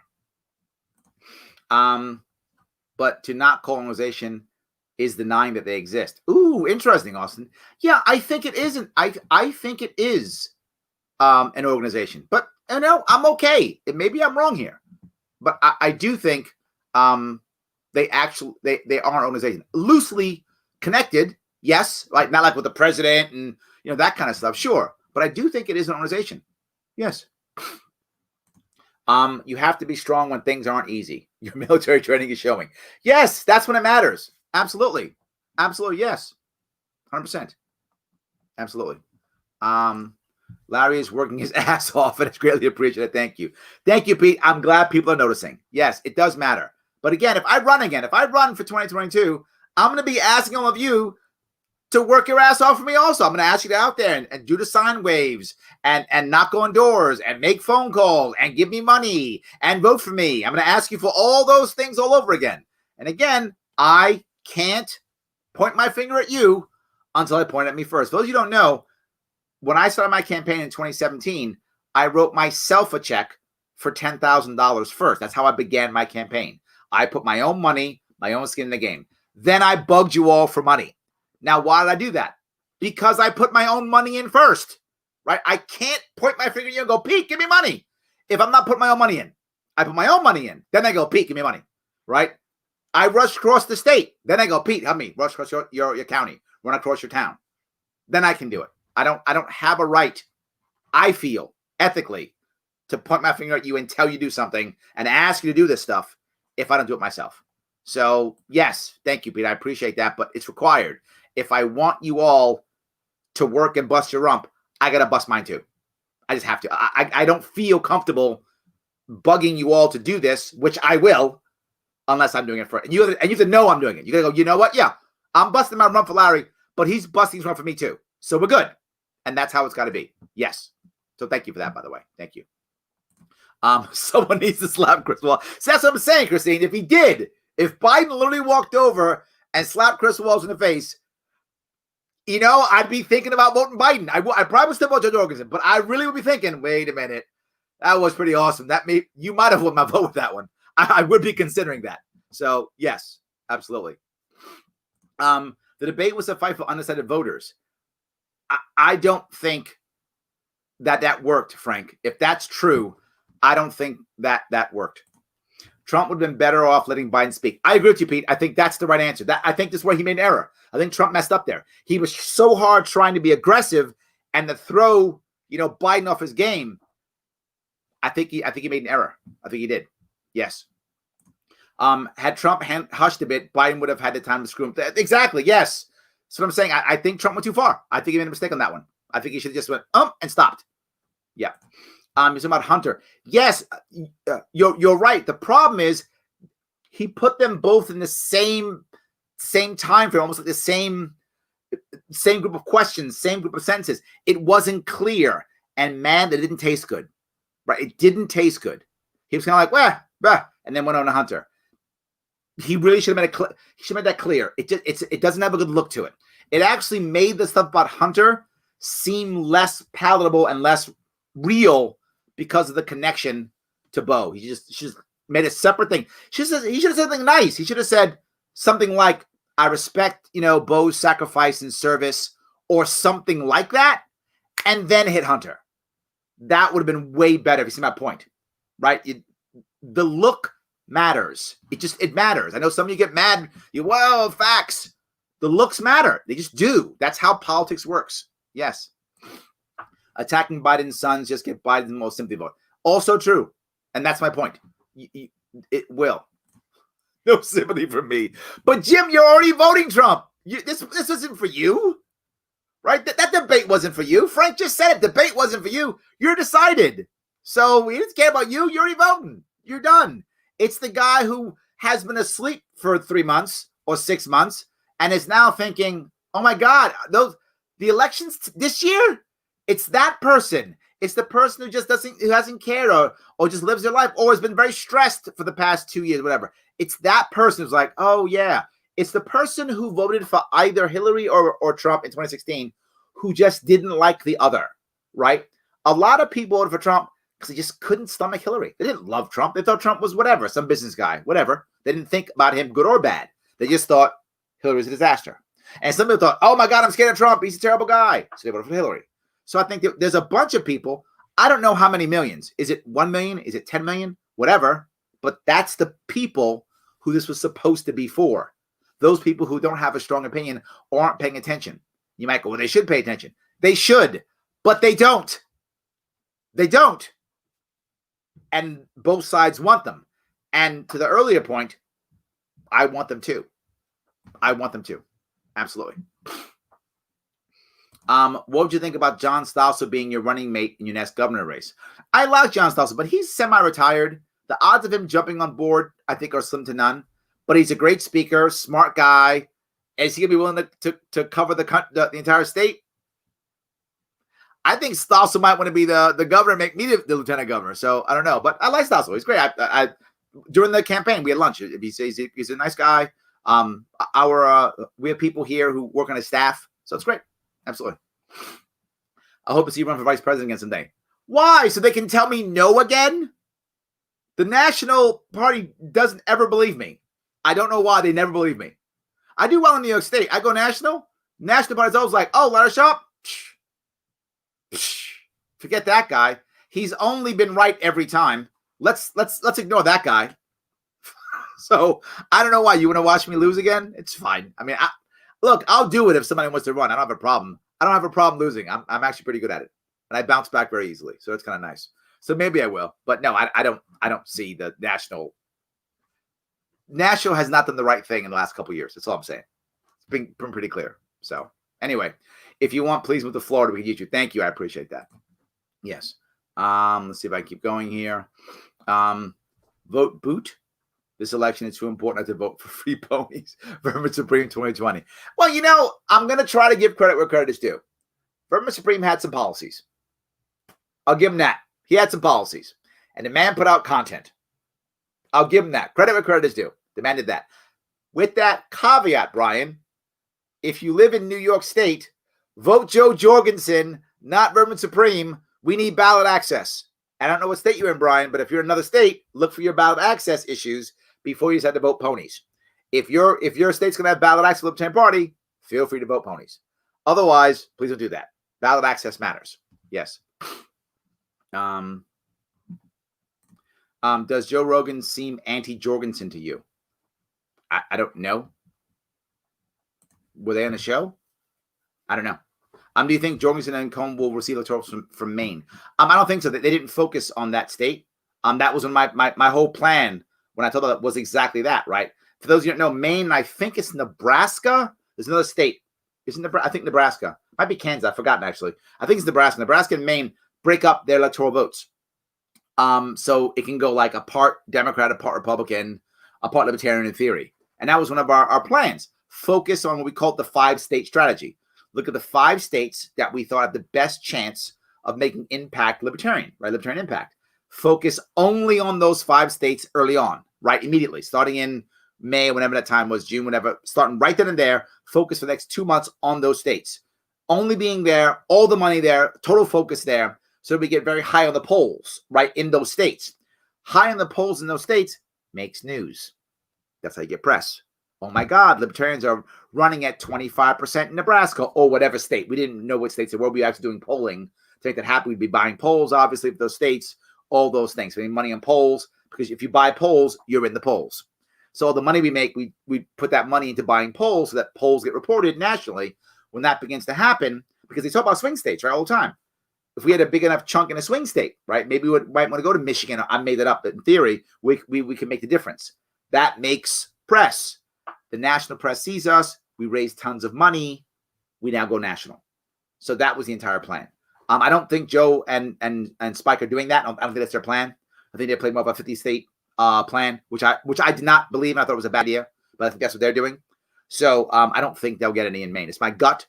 But to not call an organization is denying that they exist. Ooh, interesting, Austin. Yeah, I think it isn't. I think it is an organization. But I'm okay. Maybe I'm wrong here. But I do think they are an organization. Loosely connected, yes, like not like with the president and that kind of stuff, sure. But I do think it is an organization. Yes. You have to be strong when things aren't easy. Your military training is showing. Yes, that's when it matters. Absolutely. Absolutely, yes. 100%. Absolutely. Larry is working his ass off, and it's greatly appreciated. Thank you. Thank you, Pete. I'm glad people are noticing. Yes, it does matter. But again, if I run for 2022, I'm going to be asking all of you to work your ass off for me also. I'm going to ask you to out there and do the sine waves and knock on doors and make phone calls and give me money and vote for me. I'm going to ask you for all those things all over again. And again, I can't point my finger at you until I point at me first. For those of you who don't know, when I started my campaign in 2017, I wrote myself a check for $10,000 first. That's how I began my campaign. I put my own money, my own skin in the game. Then I bugged you all for money. Now, why did I do that? Because I put my own money in first, right? I can't point my finger at you and go, Pete, give me money. If I'm not putting my own money in, I put my own money in. Then I go, Pete, give me money, right? I rush across the state. Then I go, Pete, help me. Rush across your county. Run across your town. Then I can do it. I don't have a right, I feel, ethically, to point my finger at you and tell you to do something and ask you to do this stuff if I don't do it myself. So, yes, thank you, Pete. I appreciate that, but it's required. If I want you all to work and bust your rump, I got to bust mine too. I just have to. I don't feel comfortable bugging you all to do this, which I will, unless I'm doing it for it. And you have to know I'm doing it. You got to go, you know what? Yeah, I'm busting my rump for Larry, but he's busting his rump for me too. So we're good. And that's how it's got to be. Yes. So thank you for that, by the way. Thank you. Someone needs to slap Chris Wallace. So that's what I'm saying, Christine. If Biden literally walked over and slapped Chris Wallace in the face, I'd be thinking about voting Biden. I probably would still vote Judge Jorgensen, but I really would be thinking, wait a minute, that was pretty awesome. You might have won my vote with that one. I would be considering that. So yes, absolutely. The debate was a fight for undecided voters. I don't think that worked, Frank. If that's true, I don't think that worked. Trump would have been better off letting Biden speak. I agree with you, Pete. I think that's the right answer. I think this is where he made an error. I think Trump messed up there. He was so hard trying to be aggressive and to throw, Biden off his game. I think he made an error. I think he did. Yes. Had Trump hushed a bit, Biden would have had the time to screw him. Exactly. Yes. That's what I'm saying. I think Trump went too far. I think he made a mistake on that one. I think he should have just went, and stopped. Yeah. You're talking about Hunter. Yes, you're right. The problem is he put them both in the same time frame, almost like the same group of questions, same group of sentences. It wasn't clear. And man, it didn't taste good. Right? It didn't taste good. He was kind of like, well, and then went on to Hunter. He really should have made that clear. It doesn't have a good look to it. It actually made the stuff about Hunter seem less palatable and less real because of the connection to Bo. He just made a separate thing. He should have said something nice. He should have said something like, I respect, Bo's sacrifice and service, or something like that, and then hit Hunter. That would have been way better, if you see my point. Right? The look matters. It matters. I know some of you get mad. Facts. The looks matter. They just do. That's how politics works. Yes. Attacking Biden's sons just get Biden's most sympathy vote. Also true. And that's my point. It will. No sympathy from me. But Jim, you're already voting Trump. This isn't for you. Right? That debate wasn't for you. Frank just said it. Debate wasn't for you. You're decided. So we didn't care about you. You're already voting. You're done. It's the guy who has been asleep for 3 months or 6 months and is now thinking, oh my God, the elections this year, it's that person. It's the person who hasn't cared or just lives their life or has been very stressed for the past 2 years, whatever. It's that person who's like, oh yeah. It's the person who voted for either Hillary or Trump in 2016 who just didn't like the other, right? A lot of people voted for Trump because they just couldn't stomach Hillary. They didn't love Trump. They thought Trump was whatever, some business guy, whatever. They didn't think about him good or bad. They just thought Hillary was a disaster. And some people thought, oh my God, I'm scared of Trump. He's a terrible guy. So they voted for Hillary. So I think there's a bunch of people. I don't know how many millions. Is it 1 million? Is it 10 million? Whatever. But that's the people who this was supposed to be for. Those people who don't have a strong opinion or aren't paying attention. You might go, well, they should pay attention. They should, but they don't. They don't. And both sides want them. And to the earlier point, I want them too. I want them too. Absolutely. What would you think about John Stossel being your running mate in your next governor race? I like John Stossel, but he's semi-retired. The odds of him jumping on board, I think, are slim to none. But he's a great speaker, smart guy. Is he going to be willing to cover the entire state? I think Stossel might want to be the governor and make me the lieutenant governor. So I don't know. But I like Stossel. He's great. I during the campaign, we had lunch. He's a nice guy. We have people here who work on his staff. So it's great. Absolutely. I hope to see you run for vice president again someday. Why? So they can tell me no again? The National Party doesn't ever believe me. I don't know why they never believe me. I do well in New York State. I go national. National Party's always like, oh, Larry Sharpe. Forget that guy. He's only been right every time. Let's ignore that guy. So I don't know why you want to watch me lose again. It's fine. I mean, look, I'll do it if somebody wants to run. I don't have a problem. I don't have a problem losing. I'm actually pretty good at it, and I bounce back very easily. So it's kind of nice. So maybe I will, but no, I don't see the national. National has not done the right thing in the last couple of years. That's all I'm saying. It's been pretty clear. So anyway, if you want, please move to Florida. We can use you. Thank you. I appreciate that. Yes. Let's see if I can keep going here. Vote boot. This election is too important not to vote for free ponies. Vermin Supreme 2020. Well, I'm going to try to give credit where credit is due. Vermin Supreme had some policies. I'll give him that. He had some policies. And the man put out content. I'll give him that. Credit where credit is due. The man did that. With that caveat, Brian, if you live in New York State, vote Joe Jorgensen, not Vermin Supreme. We need ballot access. I don't know what state you're in, Brian, but if you're in another state, look for your ballot access issues before you decide to vote ponies. If your state's going to have ballot access to the Libertarian Party, feel free to vote ponies. Otherwise, please don't do that. Ballot access matters. Yes. Does Joe Rogan seem anti-Jorgensen to you? I don't know. Were they on the show? I don't know. Do you think Jorgensen and Cohn will receive electorals from Maine? I don't think so. They didn't focus on that state. That was my whole plan when I told them that was exactly that, right? For those of you who don't know, Maine, I think it's Nebraska. There's another state. I think Nebraska. Might be Kansas. I've forgotten, actually. I think it's Nebraska. Nebraska and Maine break up their electoral votes. So it can go like a part Democrat, a part Republican, a part Libertarian in theory. And that was one of our plans. Focus on what we called the 5-state strategy. Look at the 5 states that we thought had the best chance of making impact Libertarian, right? Libertarian impact. Focus only on those 5 states early on, right? Immediately, starting in May, whenever that time was, June, whatever, starting right then and there, focus for the next 2 months on those states. Only being there, all the money there, total focus there, so we get very high on the polls, right, in those states. High on the polls in those states makes news. That's how you get press. Oh my God, Libertarians are running at 25% in Nebraska or whatever state. We didn't know what states they were. We were actually doing polling to make that happen. We'd be buying polls, obviously, for those states, all those things. We need money on polls because if you buy polls, you're in the polls. So the money we make, we put that money into buying polls so that polls get reported nationally when that begins to happen, because they talk about swing states, right, all the time. If we had a big enough chunk in a swing state, right, maybe we might want to go to Michigan. I made that up, but in theory, we can make the difference. That makes press. The national press sees us. We raise tons of money. We now go national. So that was the entire plan. I don't think Joe and Spike are doing that. I don't think that's their plan. I think they play more of a 50-state plan, which I did not believe. I thought it was a bad idea, but I think that's what they're doing. So I don't think they'll get any in Maine. It's my gut.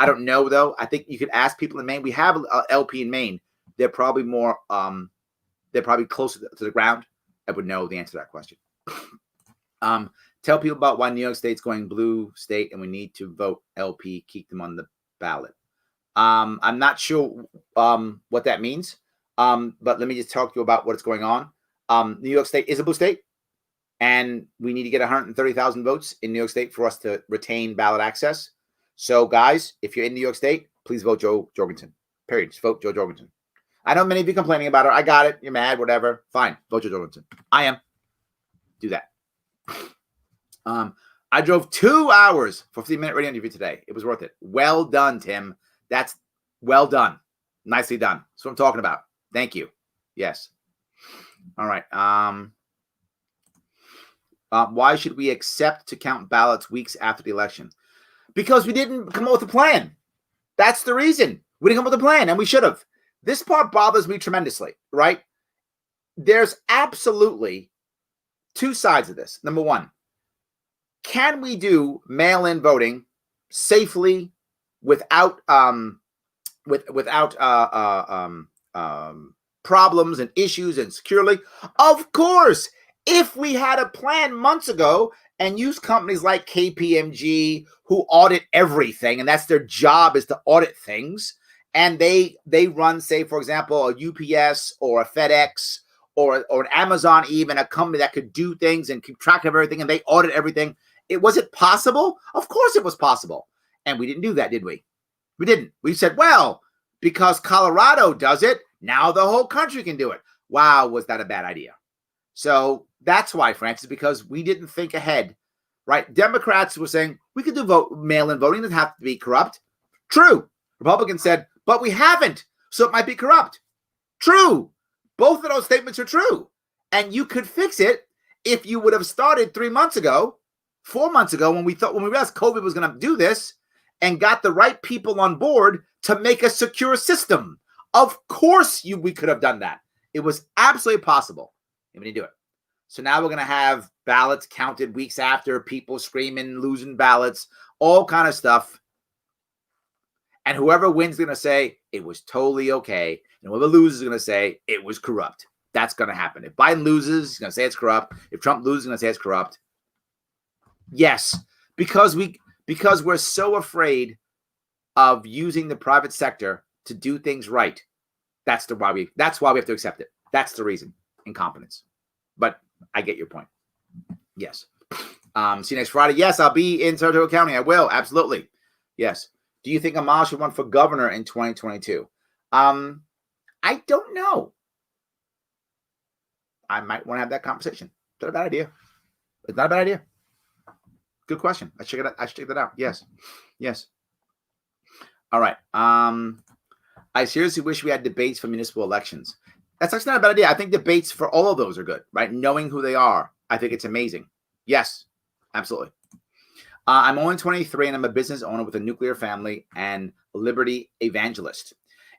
I don't know, though. I think you could ask people in Maine. We have an LP in Maine. They're probably more, they're probably closer to the ground. I would know the answer to that question. Tell people about why New York State's going blue state and we need to vote LP, keep them on the ballot. I'm not sure what that means, but let me just talk to you about what's going on. New York State is a blue state, and we need to get 130,000 votes in New York State for us to retain ballot access. So, guys, if you're in New York State, please vote Joe Jorgensen. Period. Just vote Joe Jorgensen. I know many of you complaining about it. I got it. You're mad, whatever. Fine. Vote Joe Jorgensen. I am. Do that. I drove 2 hours for a 15-minute radio interview today. It was worth it. Well done, Tim. That's well done. Nicely done. That's what I'm talking about. Thank you. Yes. All right. Why should we accept to count ballots weeks after the election? Because we didn't come up with a plan. That's the reason. We didn't come up with a plan, and we should have. This part bothers me tremendously, right? There's absolutely two sides of this. Number one, can we do mail-in voting safely without problems and issues and securely? Of course. If we had a plan months ago and used companies like KPMG who audit everything, and that's their job, is to audit things, and they run, say, for example, a UPS or a FedEx or an Amazon, even a company that could do things and keep track of everything, and they audit everything. Was it possible? Of course it was possible. And we didn't do that, did we? We didn't. We said, well, because Colorado does it, now the whole country can do it. Wow, was that a bad idea? So that's why, Francis, because we didn't think ahead, right? Democrats were saying we could do mail-in voting. It doesn't have to be corrupt. True. Republicans said, but we haven't, so it might be corrupt. True. Both of those statements are true. And you could fix it if you would have started 3 months ago, 4 months ago, when we realized COVID was going to do this, and got the right people on board to make a secure system. Of course we could have done that. It was absolutely possible. And we didn't do it. So now we're going to have ballots counted weeks after, people screaming, losing ballots, all kind of stuff. And whoever wins is going to say it was totally okay. And whoever loses is going to say it was corrupt. That's going to happen. If Biden loses, he's going to say it's corrupt. If Trump loses, he's going to say it's corrupt. Yes, because we're so afraid of using the private sector to do things right. That's why we have to accept it. That's the reason. Incompetence. But I get your point. Yes. See you next Friday. Yes, I'll be in Saratoga County. I will. Absolutely. Yes. Do you think Amal should run for governor in 2022? I don't know. I might want to have that conversation. It's not a bad idea. It's not a bad idea. Good question. I should check that out. Yes. Yes. All right. I seriously wish we had debates for municipal elections. That's actually not a bad idea. I think debates for all of those are good, right? Knowing who they are. I think it's amazing. Yes, absolutely. I'm only 23 and I'm a business owner with a nuclear family and a liberty evangelist.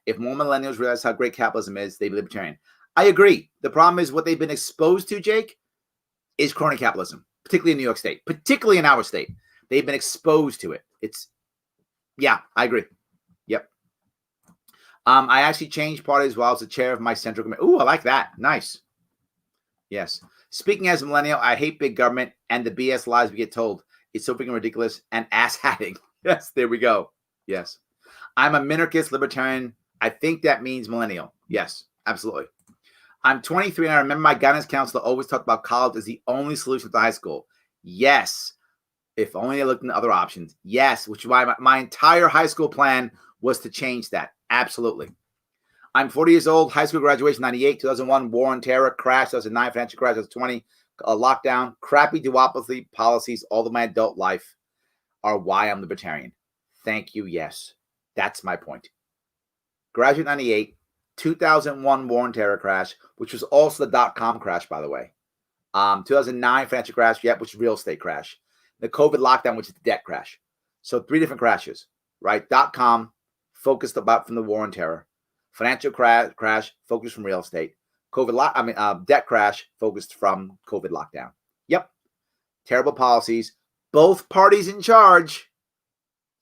If more millennials realize how great capitalism is, they'd be libertarian. I agree. The problem is what they've been exposed to, Jake, is crony capitalism, particularly in New York State, particularly in our state. They've been exposed to it. Yeah, I agree. Yep. I actually changed parties while I was the chair of my central committee. Ooh, I like that. Nice. Yes. Speaking as a millennial, I hate big government and the BS lies we get told. It's so freaking ridiculous and ass-hatting. Yes, there we go. Yes. I'm a minarchist libertarian. I think that means millennial. Yes, absolutely. I'm 23 and I remember my guidance counselor always talked about college as the only solution to high school. Yes. If only I looked into other options. Yes, which is why my entire high school plan was to change that. Absolutely. I'm 40 years old. High school graduation, 98, 2001, war on terror, crash, 2009, financial crash, 2020, lockdown, crappy duopoly policies, all of my adult life are why I'm libertarian. Thank you. Yes. That's my point. Graduate 98, 2001 war on terror crash, which was also the .com crash, by the way. 2009 financial crash, which is real estate crash. The COVID lockdown, which is the debt crash. So 3 different crashes, right? .com focused about from the war on terror. Financial crash focused from real estate. Debt crash focused from COVID lockdown. Yep. Terrible policies. Both parties in charge.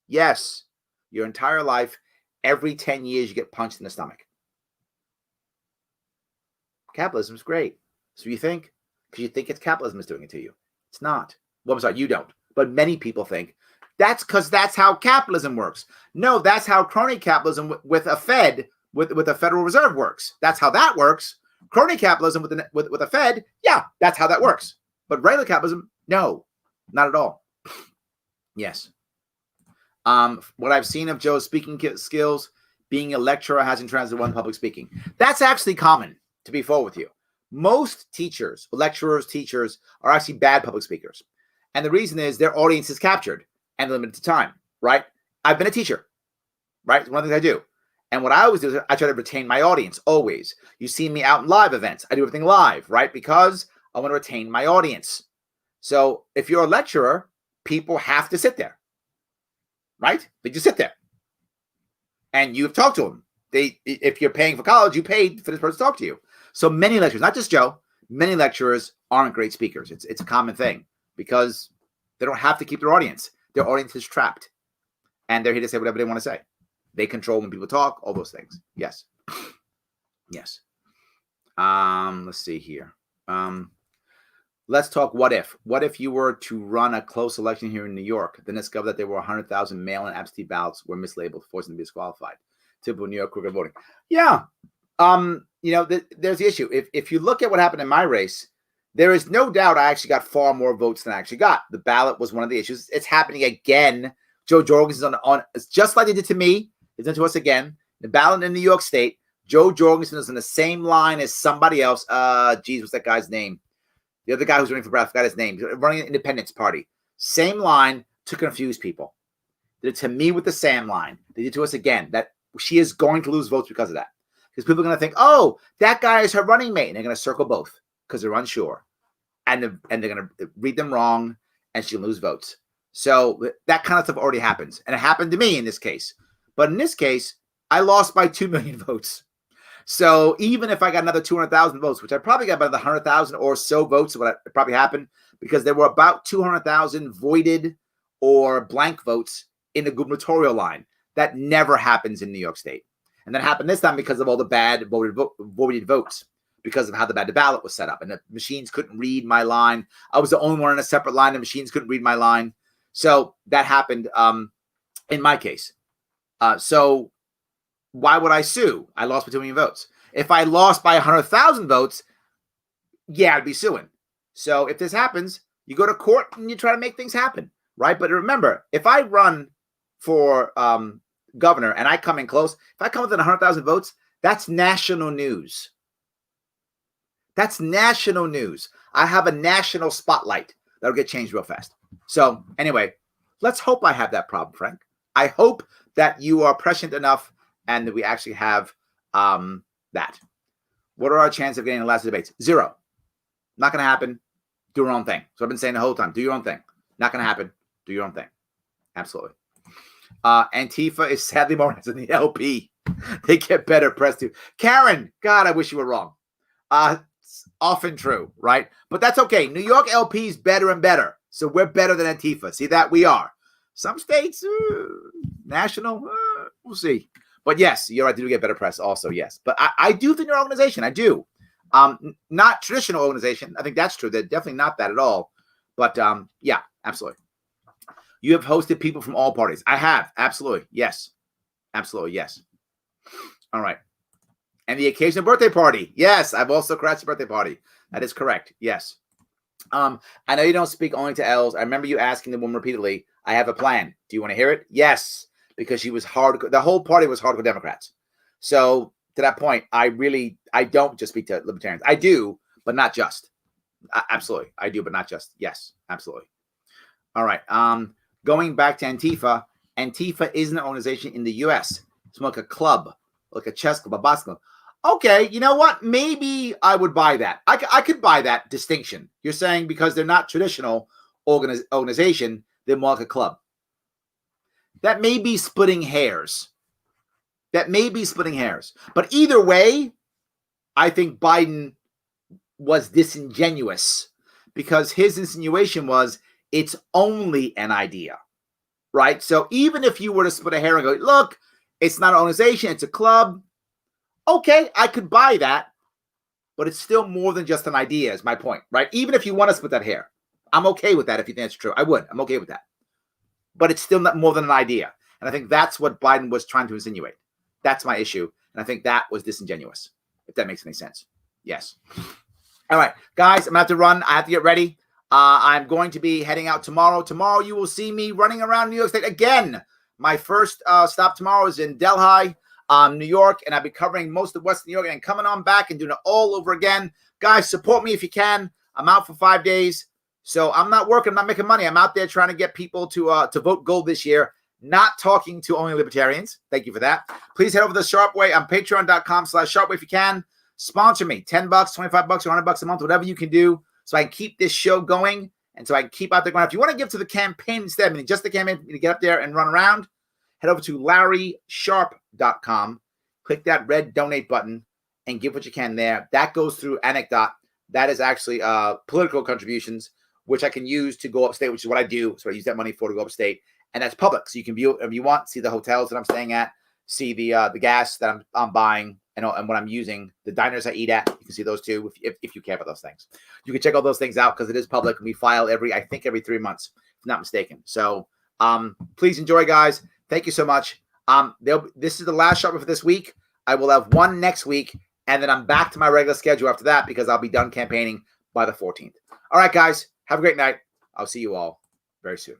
Yes. Your entire life, every 10 years, you get punched in the stomach. Capitalism is great. So you think? Because you think it's capitalism is doing it to you. It's not. Well, I'm sorry, you don't. But many people think that's because that's how capitalism works. No, that's how crony capitalism with a Fed, with a Federal Reserve works. That's how that works. Crony capitalism with a Fed, yeah, that's how that works. But regular capitalism, no, not at all. Yes. What I've seen of Joe's speaking skills, being a lecturer hasn't translated one public speaking. That's actually common, to be full with you. Most teachers, lecturers, teachers are actually bad public speakers. And the reason is their audience is captured and limited to time, right? I've been a teacher, right? It's one of the things I do. And what I always do is I try to retain my audience, always. You see me out in live events. I do everything live, right? Because I want to retain my audience. So if you're a lecturer, people have to sit there, right? They just sit there. And you've talked to them. If you're paying for college, you paid for this person to talk to you. So many lecturers, not just Joe, many lecturers aren't great speakers. It's a common thing because they don't have to keep their audience. Their audience is trapped. And they're here to say whatever they want to say. They control when people talk, all those things. Yes. Yes. Let's see here. Let's talk what if. What if you were to run a close election here in New York, then discover that there were 100,000 mail-in absentee ballots were mislabeled, forcing them to be disqualified? Typical New York crooked voting. Yeah. There's the issue. If you look at what happened in my race, there is no doubt I actually got far more votes than I actually got. The ballot was one of the issues. It's happening again. Joe Jorgensen on it's just like they did to me. It's done to us again. The ballot in New York State, Joe Jorgensen is in the same line as somebody else. What's that guy's name? The other guy who's running for president, I forgot his name. He's running an Independence Party. Same line to confuse people. They did it to me with the Sam line. They did it to us again. That she is going to lose votes because of that. Because people are going to think, oh, that guy is her running mate. And they're going to circle both because they're unsure. And they're going to read them wrong and she'll lose votes. So that kind of stuff already happens. And it happened to me in this case. But in this case, I lost by 2 million votes. So even if I got another 200,000 votes, which I probably got about 100,000 or so votes, what probably happened, because there were about 200,000 voided or blank votes in the gubernatorial line. That never happens in New York State. And that happened this time because of all the bad voted votes, because of how the ballot was set up. And the machines couldn't read my line. I was the only one in a separate line. The machines couldn't read my line. So that happened in my case. So why would I sue? I lost by 2 million votes. If I lost by 100,000 votes, yeah, I'd be suing. So if this happens, you go to court and you try to make things happen, right? But remember, if I run for governor and I come in close, if I come within 100,000 votes, that's national news. That's national news. I have a national spotlight that'll get changed real fast. So anyway, let's hope I have that problem, Frank. I hope that you are prescient enough and that we actually have that. What are our chances of getting the last debates? 0. Not going to happen. Do your own thing. So I've been saying the whole time, do your own thing. Not going to happen. Do your own thing. Absolutely. Antifa is sadly more than the LP. They get better press too. Karen, God, I wish you were wrong. It's often true, right? But that's okay. New York LP is better and better. So we're better than Antifa. See that? We are. Some states, national, we'll see. But yes, you're right. They do get better press also, yes. But I do think your organization, I do. Not traditional organization. I think that's true. They're definitely not that at all. But yeah, absolutely. You have hosted people from all parties. I have. Absolutely. Yes. Absolutely. Yes. All right. And the occasional birthday party. Yes. I've also crashed a birthday party. That is correct. Yes. I know you don't speak only to L's. I remember you asking the woman repeatedly, I have a plan. Do you want to hear it? Yes. Because she was hardcore. The whole party was hardcore Democrats. So to that point, I don't just speak to libertarians. I do, but not just. Absolutely. I do, but not just. Yes. Absolutely. All right. Going back to Antifa, Antifa is an organization in the U.S. It's more like a club, like a chess club, a basketball club. Okay, you know what? Maybe I would buy that. I could buy that distinction. You're saying because they're not traditional organization, they're more like a club. That may be splitting hairs. But either way, I think Biden was disingenuous because his insinuation was it's only an idea, right? So even if you were to split a hair and go, look, it's not an organization, it's a club. Okay, I could buy that, but it's still more than just an idea is my point, right? Even if you want to split that hair, I'm okay with that if you think it's true. I would. I'm okay with that. But it's still not more than an idea. And I think that's what Biden was trying to insinuate. That's my issue. And I think that was disingenuous, if that makes any sense. Yes. All right, guys, I'm going to have to run. I have to get ready. I'm going to be heading out tomorrow. Tomorrow, you will see me running around New York State again. My first stop tomorrow is in Delhi, New York, and I'll be covering most of Western New York and coming on back and doing it all over again. guys, support me if you can. I'm out for 5 days. So I'm not working. I'm not making money. I'm out there trying to get people to vote gold this year. Not talking to only libertarians. Thank you for that. Please head over to the Sharpe Way on patreon.com/Sharpe Way if you can. Sponsor me. $10, $25, or $100 a month, whatever you can do, so I can keep this show going and so I can keep out there going. If you want to give to the campaign instead, meaning just the campaign, to get up there and run around, head over to LarrySharpe.com. Click that red donate button and give what you can there. That goes through Anecdot. That is actually political contributions, which I can use to go upstate, which is what I do. So I use that money for to go upstate. And that's public. So you can view it if you want, see the hotels that I'm staying at, see the gas that I'm buying, and what I'm using, the diners I eat at. You can see those too if you care about those things. You can check all those things out because it is public. And we file every 3 months, if I'm not mistaken. So please enjoy, guys. Thank you so much. This is the last Sharpe for this week. I will have one next week, and then I'm back to my regular schedule after that because I'll be done campaigning by the 14th. All right, guys. Have a great night. I'll see you all very soon.